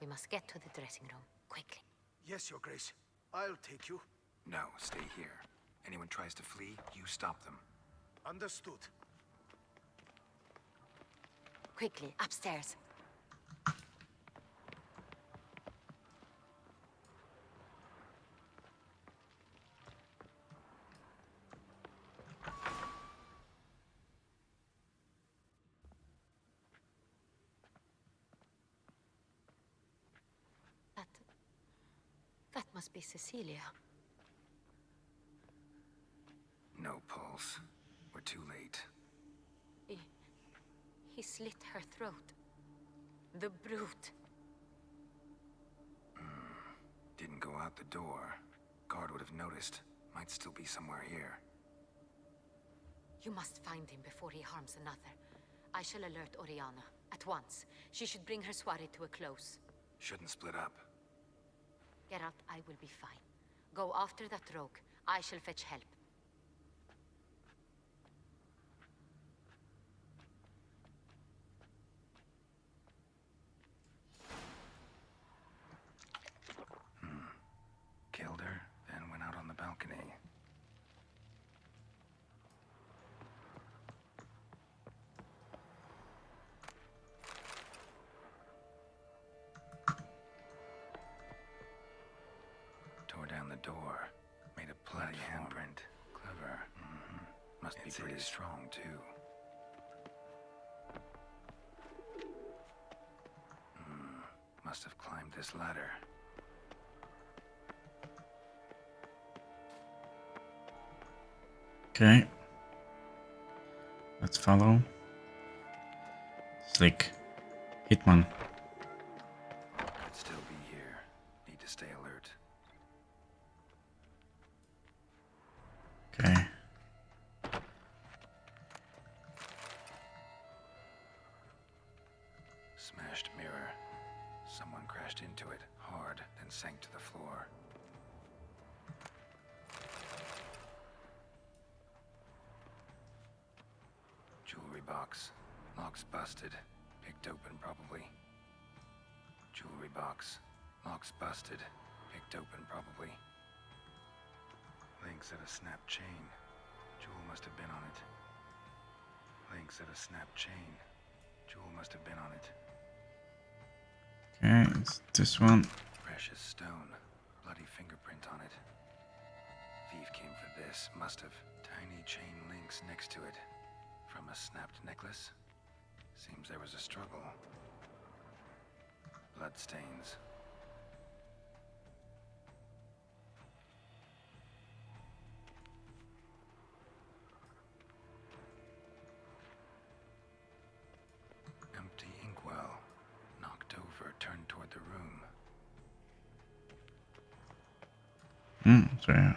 We must get to the dressing room, quickly. Yes, Your Grace. I'll take you. No, stay here. Anyone tries to flee, you stop them. Understood. Quickly, upstairs. must be Cecilia. No pulse. We're too late. He slit her throat. The brute. Didn't go out the door. Guard would have noticed. Might still be somewhere here. You must find him before he harms another. I shall alert Oriana at once. She should bring her soirée to a close. Shouldn't split up. Geralt, I will be fine. Go after that rogue. I shall fetch help. Killed her, then went out on the balcony. Tore down the door. Made a bloody handprint. Clever. Must be pretty strong, too. Must have climbed this ladder. Okay. Let's follow. It's like Hitman. Could still be here. Need to stay alert. Okay. Smashed mirror. Someone crashed into it hard, then sank to the floor. Jewelry box. Lock's busted. Picked open, probably. Jewelry box. Lock's busted. Picked open, probably. Links at a snap chain. Jewel must have been on it. Links at a snap chain. Jewel must have been on it. Okay, it's this one. Precious stone. Bloody fingerprint on it. Thief came for this. Must have. Tiny chain links next to it. From a snapped necklace? Seems there was a struggle. Bloodstains. Empty inkwell. Knocked over, turned toward the room. Sorry.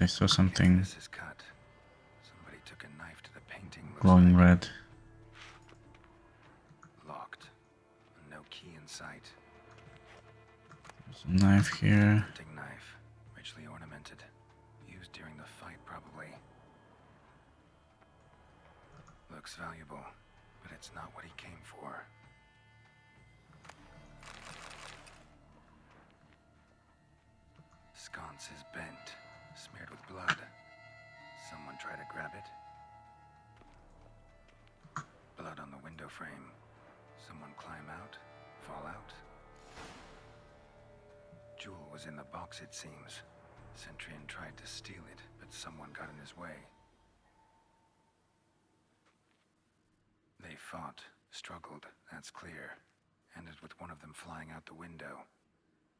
I saw something This is cut. Somebody took a knife to the painting. Looks glowing like. red. Locked. No key in sight. There's a knife here. Hunting knife. Richly ornamented. Used during the fight, probably. Looks valuable, but it's not what he came for. Sconce is bent, smeared with blood. Someone try to grab it? Blood on the window frame. Someone climb out? Fall out? Jewel was in the box, it seems. Centurion tried to steal it, but someone got in his way. They fought, struggled, that's clear. Ended with one of them flying out the window.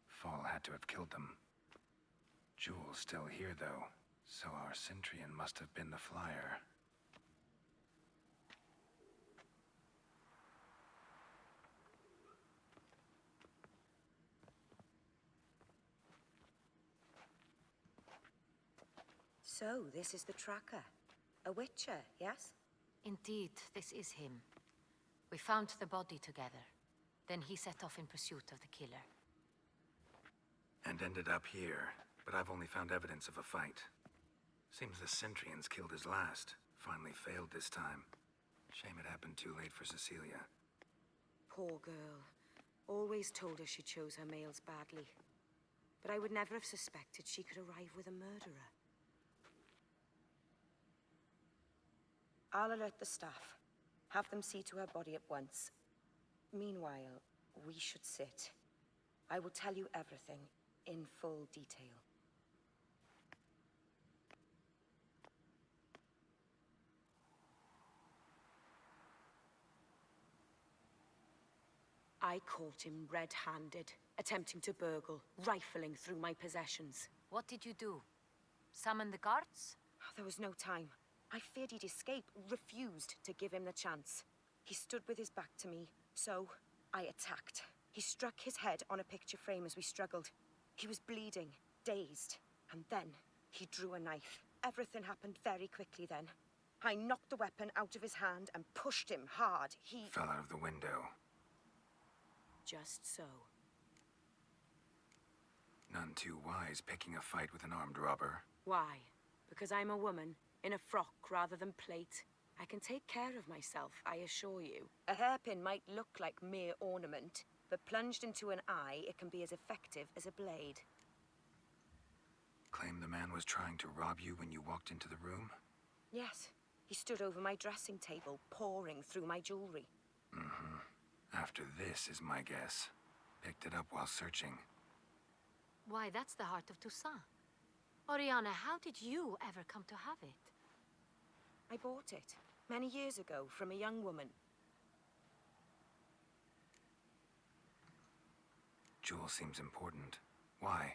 Fall had to have killed them. Jewel's still here, though, so our Centurion must have been the flyer. So, this is the tracker. A witcher, yes? Indeed, this is him. We found the body together. Then he set off in pursuit of the killer. And ended up here, but I've only found evidence of a fight. Seems the Centurions killed his last. Finally failed this time. Shame it happened too late for Cecilia. Poor girl. Always told her she chose her males badly. But I would never have suspected she could arrive with a murderer. I'll alert the staff. Have them see to her body at once. Meanwhile, we should sit. I will tell you everything in full detail. I caught him red-handed, attempting to burgle, rifling through my possessions. What did you do? Summon the guards? There was no time. I feared he'd escape, refused to give him the chance. He stood with his back to me, so I attacked. He struck his head on a picture frame as we struggled. He was bleeding, dazed, and then he drew a knife. Everything happened very quickly then. I knocked the weapon out of his hand and pushed him hard. He fell out of the window. Just so. None too wise picking a fight with an armed robber. Why? Because I'm a woman, in a frock rather than plate. I can take care of myself, I assure you. A hairpin might look like mere ornament, but plunged into an eye, it can be as effective as a blade. Claim the man was trying to rob you when you walked into the room? Yes. He stood over my dressing table, pouring through my jewelry. Mm-hmm. After this is my guess. Picked it up while searching. Why, that's the heart of Toussaint. Oriana, how did you ever come to have it? I bought it, many years ago, from a young woman. Jewel seems important. Why?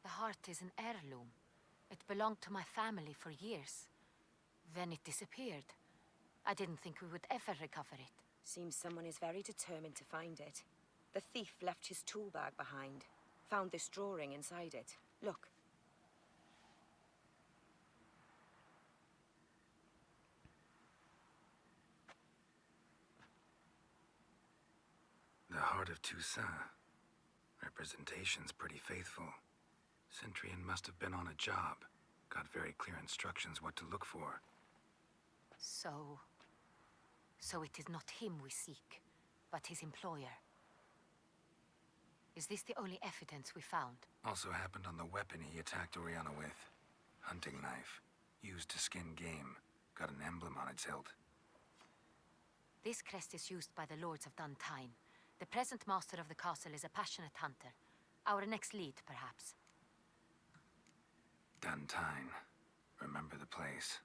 The heart is an heirloom. It belonged to my family for years. Then it disappeared. I didn't think we would ever recover it. Seems someone is very determined to find it. The thief left his tool bag behind. Found this drawing inside it. Look. The heart of Toussaint. Representation's pretty faithful. Centurion must have been on a job. Got very clear instructions what to look for. So it is not him we seek, but his employer. Is this the only evidence we found? Also happened on the weapon he attacked Oriana with. Hunting knife. Used to skin game. Got an emblem on its hilt. This crest is used by the Lords of Duntine. The present master of the castle is a passionate hunter. Our next lead, perhaps. Duntine. Remember the place.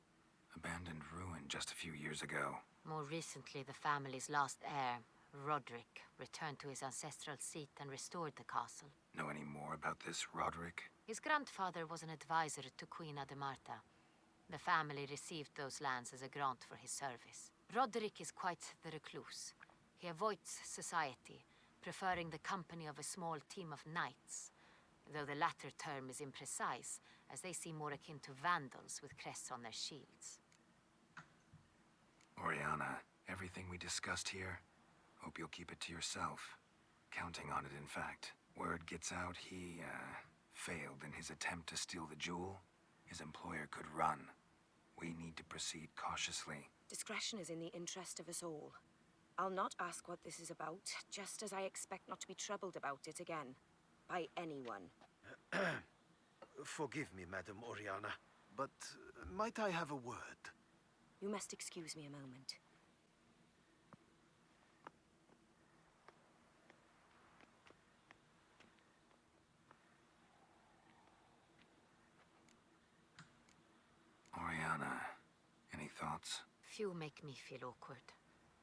Abandoned ruin just a few years ago. More recently, the family's last heir, Roderick, returned to his ancestral seat and restored the castle. Know any more about this Roderick? His grandfather was an advisor to Queen Ademarta. The family received those lands as a grant for his service. Roderick is quite the recluse. He avoids society, preferring the company of a small team of knights, though the latter term is imprecise, as they seem more akin to vandals with crests on their shields. Oriana, everything we discussed here, hope you'll keep it to yourself. Counting on it, in fact. Word gets out he, failed in his attempt to steal the jewel. His employer could run. We need to proceed cautiously. Discretion is in the interest of us all. I'll not ask what this is about, just as I expect not to be troubled about it again. By anyone. Forgive me, Madam Oriana, but might I have a word? You must excuse me a moment. Oriana, any thoughts? Few make me feel awkward,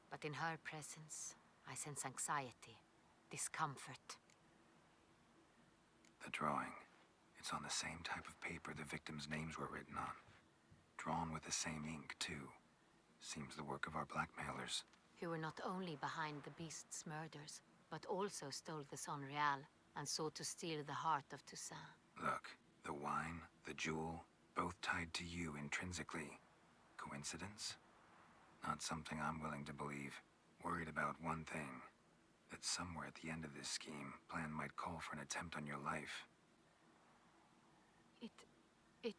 but in her presence, I sense anxiety, discomfort. The drawing. It's on the same type of paper the victims' names were written on. Drawn with the same ink, too. Seems the work of our blackmailers. Who were not only behind the beast's murders, but also stole the Son Real and sought to steal the heart of Toussaint. Look, the wine, the jewel, both tied to you intrinsically. Coincidence? Not something I'm willing to believe. Worried about one thing. That somewhere at the end of this scheme, plan might call for an attempt on your life. It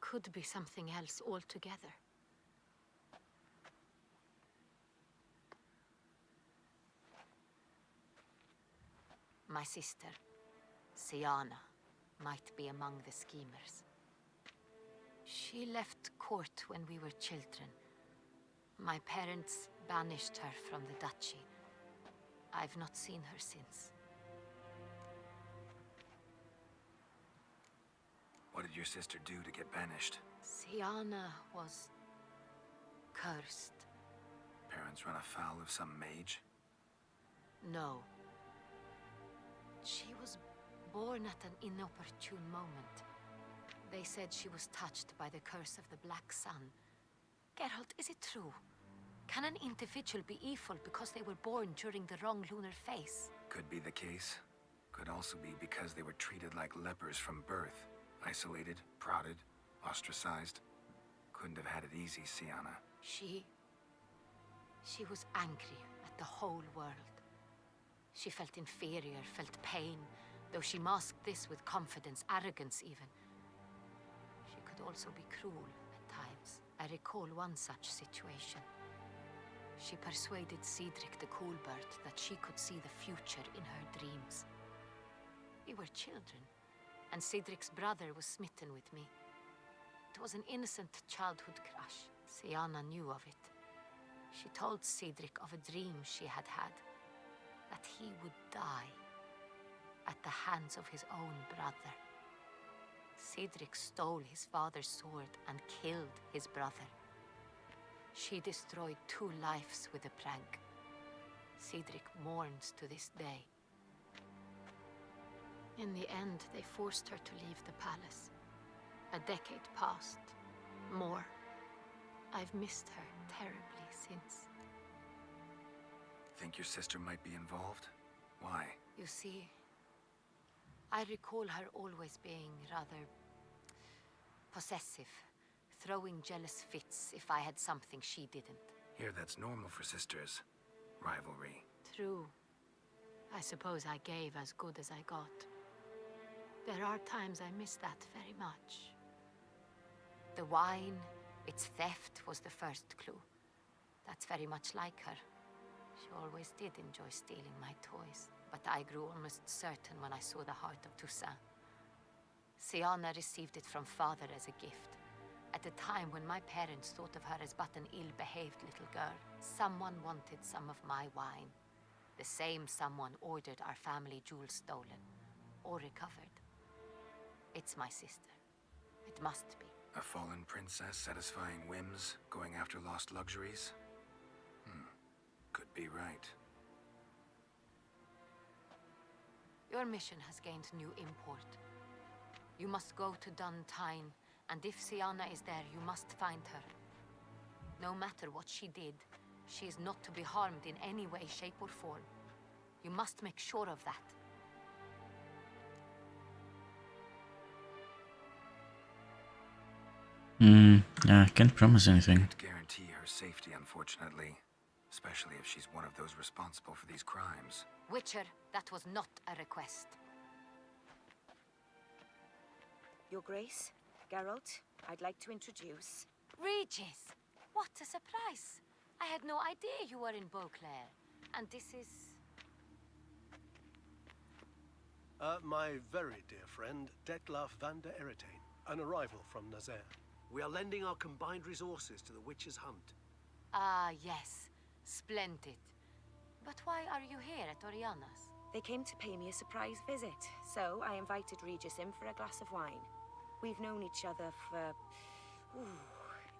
could be something else altogether. My sister, Siana, might be among the schemers. She left court when we were children. My parents banished her from the duchy. I've not seen her since. What did your sister do to get banished? Siana was cursed. Parents run afoul of some mage? No. She was born at an inopportune moment. They said she was touched by the curse of the Black Sun. Geralt, is it true? Can an individual be evil because they were born during the wrong lunar phase? Could be the case. Could also be because they were treated like lepers from birth. Isolated, prodded, ostracized. Couldn't have had it easy, Sienna. She was angry at the whole world. She felt inferior, felt pain, though she masked this with confidence, arrogance even. She could also be cruel at times. I recall one such situation. She persuaded Cedric the Coolbird that she could see the future in her dreams. We were children, and Cedric's brother was smitten with me. It was an innocent childhood crush. Sienna knew of it. She told Cedric of a dream she had had, that he would die at the hands of his own brother. Cedric stole his father's sword and killed his brother. She destroyed 2 lives with a prank. Cedric mourns to this day. In the end, they forced her to leave the palace. A decade passed. More. I've missed her terribly since. Think your sister might be involved? Why? You see, I recall her always being rather possessive, throwing jealous fits if I had something she didn't. Here, that's normal for sisters. Rivalry. True. I suppose I gave as good as I got. There are times I miss that very much. The wine, its theft was the first clue. That's very much like her. She always did enjoy stealing my toys, but I grew almost certain when I saw the heart of Toussaint. Sienna received it from father as a gift, at a time when my parents thought of her as but an ill-behaved little girl. Someone wanted some of my wine. The same someone ordered our family jewels stolen, or recovered. It's my sister. It must be. A fallen princess satisfying whims, going after lost luxuries? Could be right. Your mission has gained new import. You must go to Duntine, and if Sienna is there, you must find her. No matter what she did, she is not to be harmed in any way, shape, or form. You must make sure of that. Yeah, I can't promise anything. Can't guarantee her safety, unfortunately. Especially if she's one of those responsible for these crimes. Witcher, that was not a request. Your Grace, Geralt, I'd like to introduce... Regis! What a surprise! I had no idea you were in Beauclair. And this is... My very dear friend, Detlef van der Eretain, an arrival from Nazaire. We are lending our combined resources to the Witcher's hunt. Ah, yes. Splendid. But why are you here at Oriana's? They came to pay me a surprise visit, so I invited Regis in for a glass of wine. We've known each other for...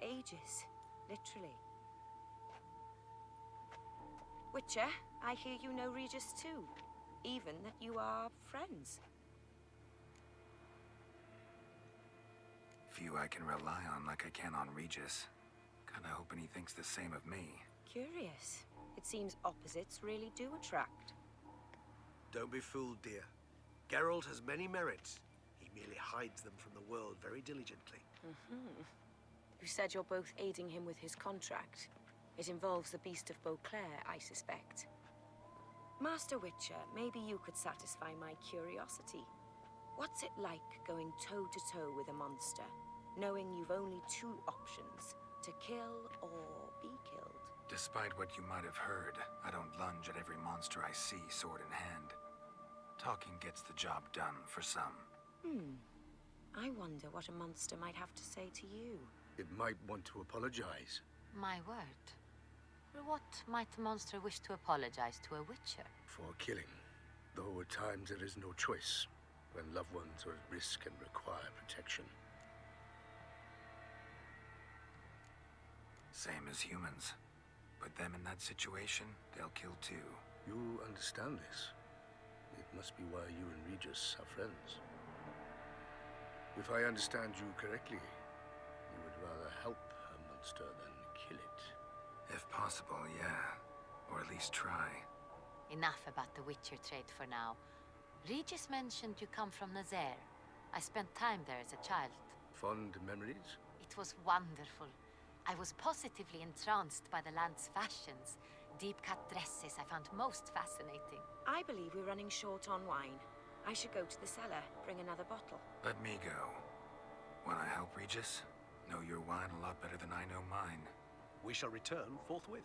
ages. Literally. Witcher, I hear you know Regis too. Even that you are friends. Few I can rely on like I can on Regis. Kinda hoping he thinks the same of me. Curious. It seems opposites really do attract. Don't be fooled, dear. Geralt has many merits. He merely hides them from the world very diligently. You said you're both aiding him with his contract. It involves the Beast of Beauclair, I suspect. Master Witcher, maybe you could satisfy my curiosity. What's it like going toe-to-toe with a monster, knowing you've only 2 options, to kill or be killed? Despite what you might have heard, I don't lunge at every monster I see sword in hand. Talking gets the job done for some. I wonder what a monster might have to say to you. It might want to apologize. My word. For what might the monster wish to apologize to a Witcher? For killing. Though at times there is no choice, when loved ones are at risk and require protection. Same as humans. Put them in that situation, they'll kill too. You understand this. It must be why you and Regis are friends. If I understand you correctly, you would rather help a monster than kill it. If possible, yeah. Or at least try. Enough about the Witcher trade for now. Regis mentioned you come from Nazaire. I spent time there as a child. Fond memories? It was wonderful. I was positively entranced by the land's fashions. Deep-cut dresses I found most fascinating. I believe we're running short on wine. I should go to the cellar, bring another bottle. Let me go. Wanna help, Regis? Know your wine a lot better than I know mine. We shall return forthwith.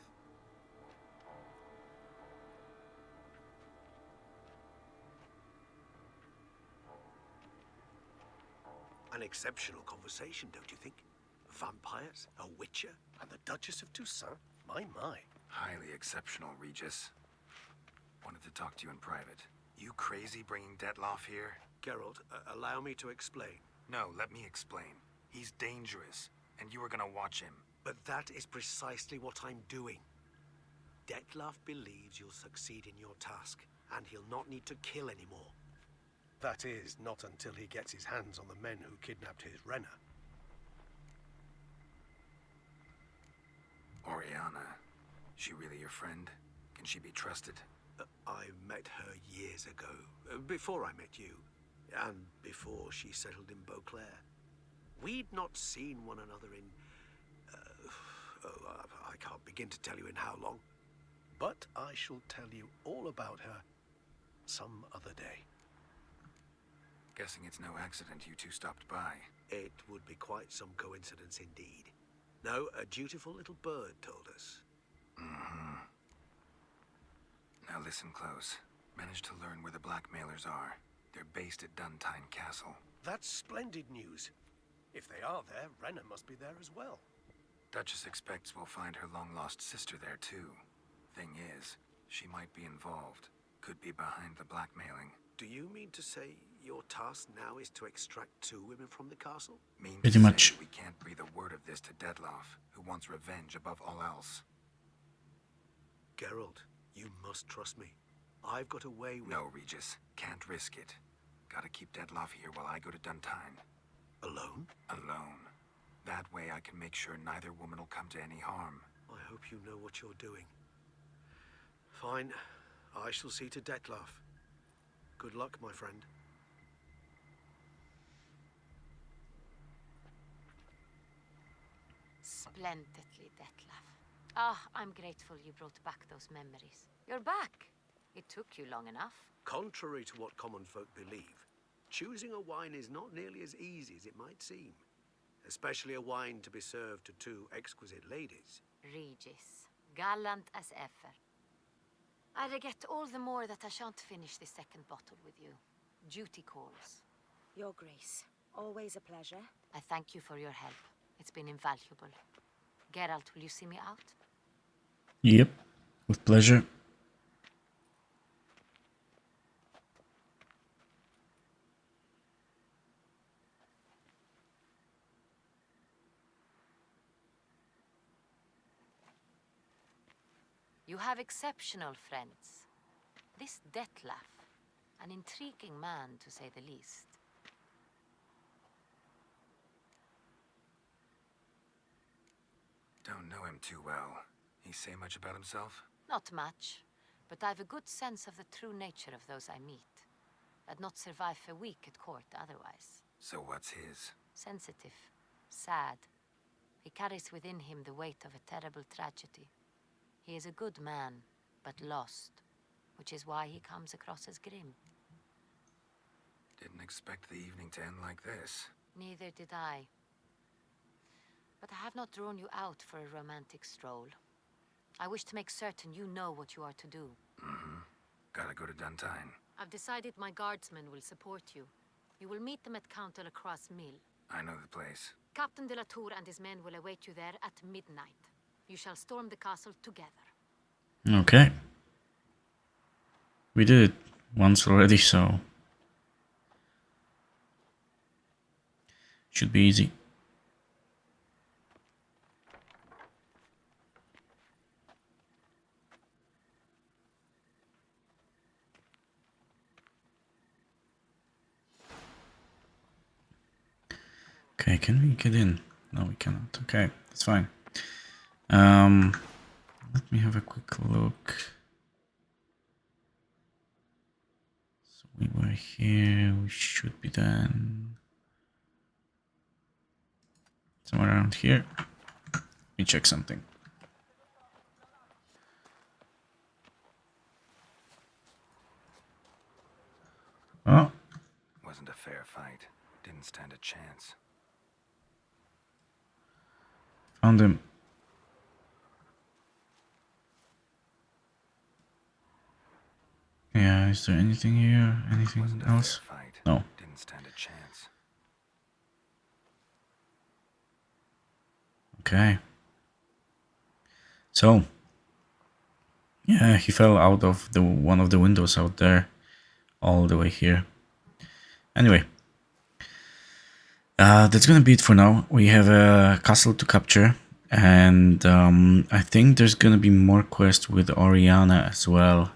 An exceptional conversation, don't you think? Vampires, a witcher, and the Duchess of Toussaint? My. Highly exceptional, Regis. Wanted to talk to you in private. You crazy bringing Detloff here? Geralt, allow me to explain. No, let me explain. He's dangerous, and you were gonna watch him. But that is precisely what I'm doing. Detloff believes you'll succeed in your task, and he'll not need to kill anymore. That is, not until he gets his hands on the men who kidnapped his Renna. Oriana, she really your friend? Can she be trusted? I met her years ago, before I met you, and before she settled in Beauclair. We'd not seen one another in... I can't begin to tell you in how long. But I shall tell you all about her some other day. Guessing it's no accident you two stopped by. It would be quite some coincidence indeed. No, a dutiful little bird told us. Mm-hmm. Now listen close. Managed to learn where the blackmailers are. They're based at Duntine Castle. That's splendid news. If they are there, Renna must be there as well. Duchess expects we'll find her long-lost sister there too. Thing is, she might be involved. Could be behind the blackmailing. Do you mean to say your task now is to extract 2 women from the castle? Means Pretty much. we can't breathe a word of this to Detloff, who wants revenge above all else. Geralt, you must trust me. I've got a way with... No, Regis. Can't risk it. Gotta keep Detloff here while I go to Duntine. Alone? Alone. That way I can make sure neither woman will come to any harm. I hope you know what you're doing. Fine. I shall see to Detloff. Good luck, my friend. Splendidly, Detlaff. Ah, I'm grateful you brought back those memories. You're back. It took you long enough. Contrary to what common folk believe, choosing a wine is not nearly as easy as it might seem. Especially a wine to be served to 2 exquisite ladies. Regis, gallant as ever. I regret all the more that I shan't finish the second bottle with you. Duty calls. Your Grace, always a pleasure. I thank you for your help. It's been invaluable. Geralt, will you see me out? Yep, with pleasure. You have exceptional friends. This Detlaff, an intriguing man to say the least. Don't know him too well. He say much about himself? Not much, but I've a good sense of the true nature of those I meet. I'd not survive a week at court otherwise. So what's his? Sensitive, sad. He carries within him the weight of a terrible tragedy. He is a good man, but lost, which is why he comes across as grim. Didn't expect the evening to end like this. Neither did I. But I have not drawn you out for a romantic stroll. I wish to make certain you know what you are to do. Mm-hmm. Gotta go to Duntine. I've decided my guardsmen will support you. You will meet them at Count de la Croix's mill. I know the place. Captain de la Tour and his men will await you there at midnight. You shall storm the castle together. Okay. We did it once already, so... should be easy. Okay, can we get in? No, we cannot. Okay, that's fine. Let me have a quick look. So we were here. We should be done somewhere around here. Let me check something. Oh, Wasn't a fair fight. Didn't stand a chance. found him. Yeah, is there anything here? Anything else? No. Didn't stand a chance. Okay. So, yeah, he fell out of the one of the windows out there, all the way here. Anyway, that's gonna be it for now. We have a castle to capture, and I think there's gonna be more quests with Oriana as well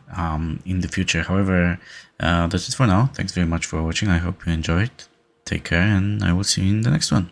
in the future. However, that's it for now. Thanks very much for watching. I hope you enjoyed. Take care, and I will see you in the next one.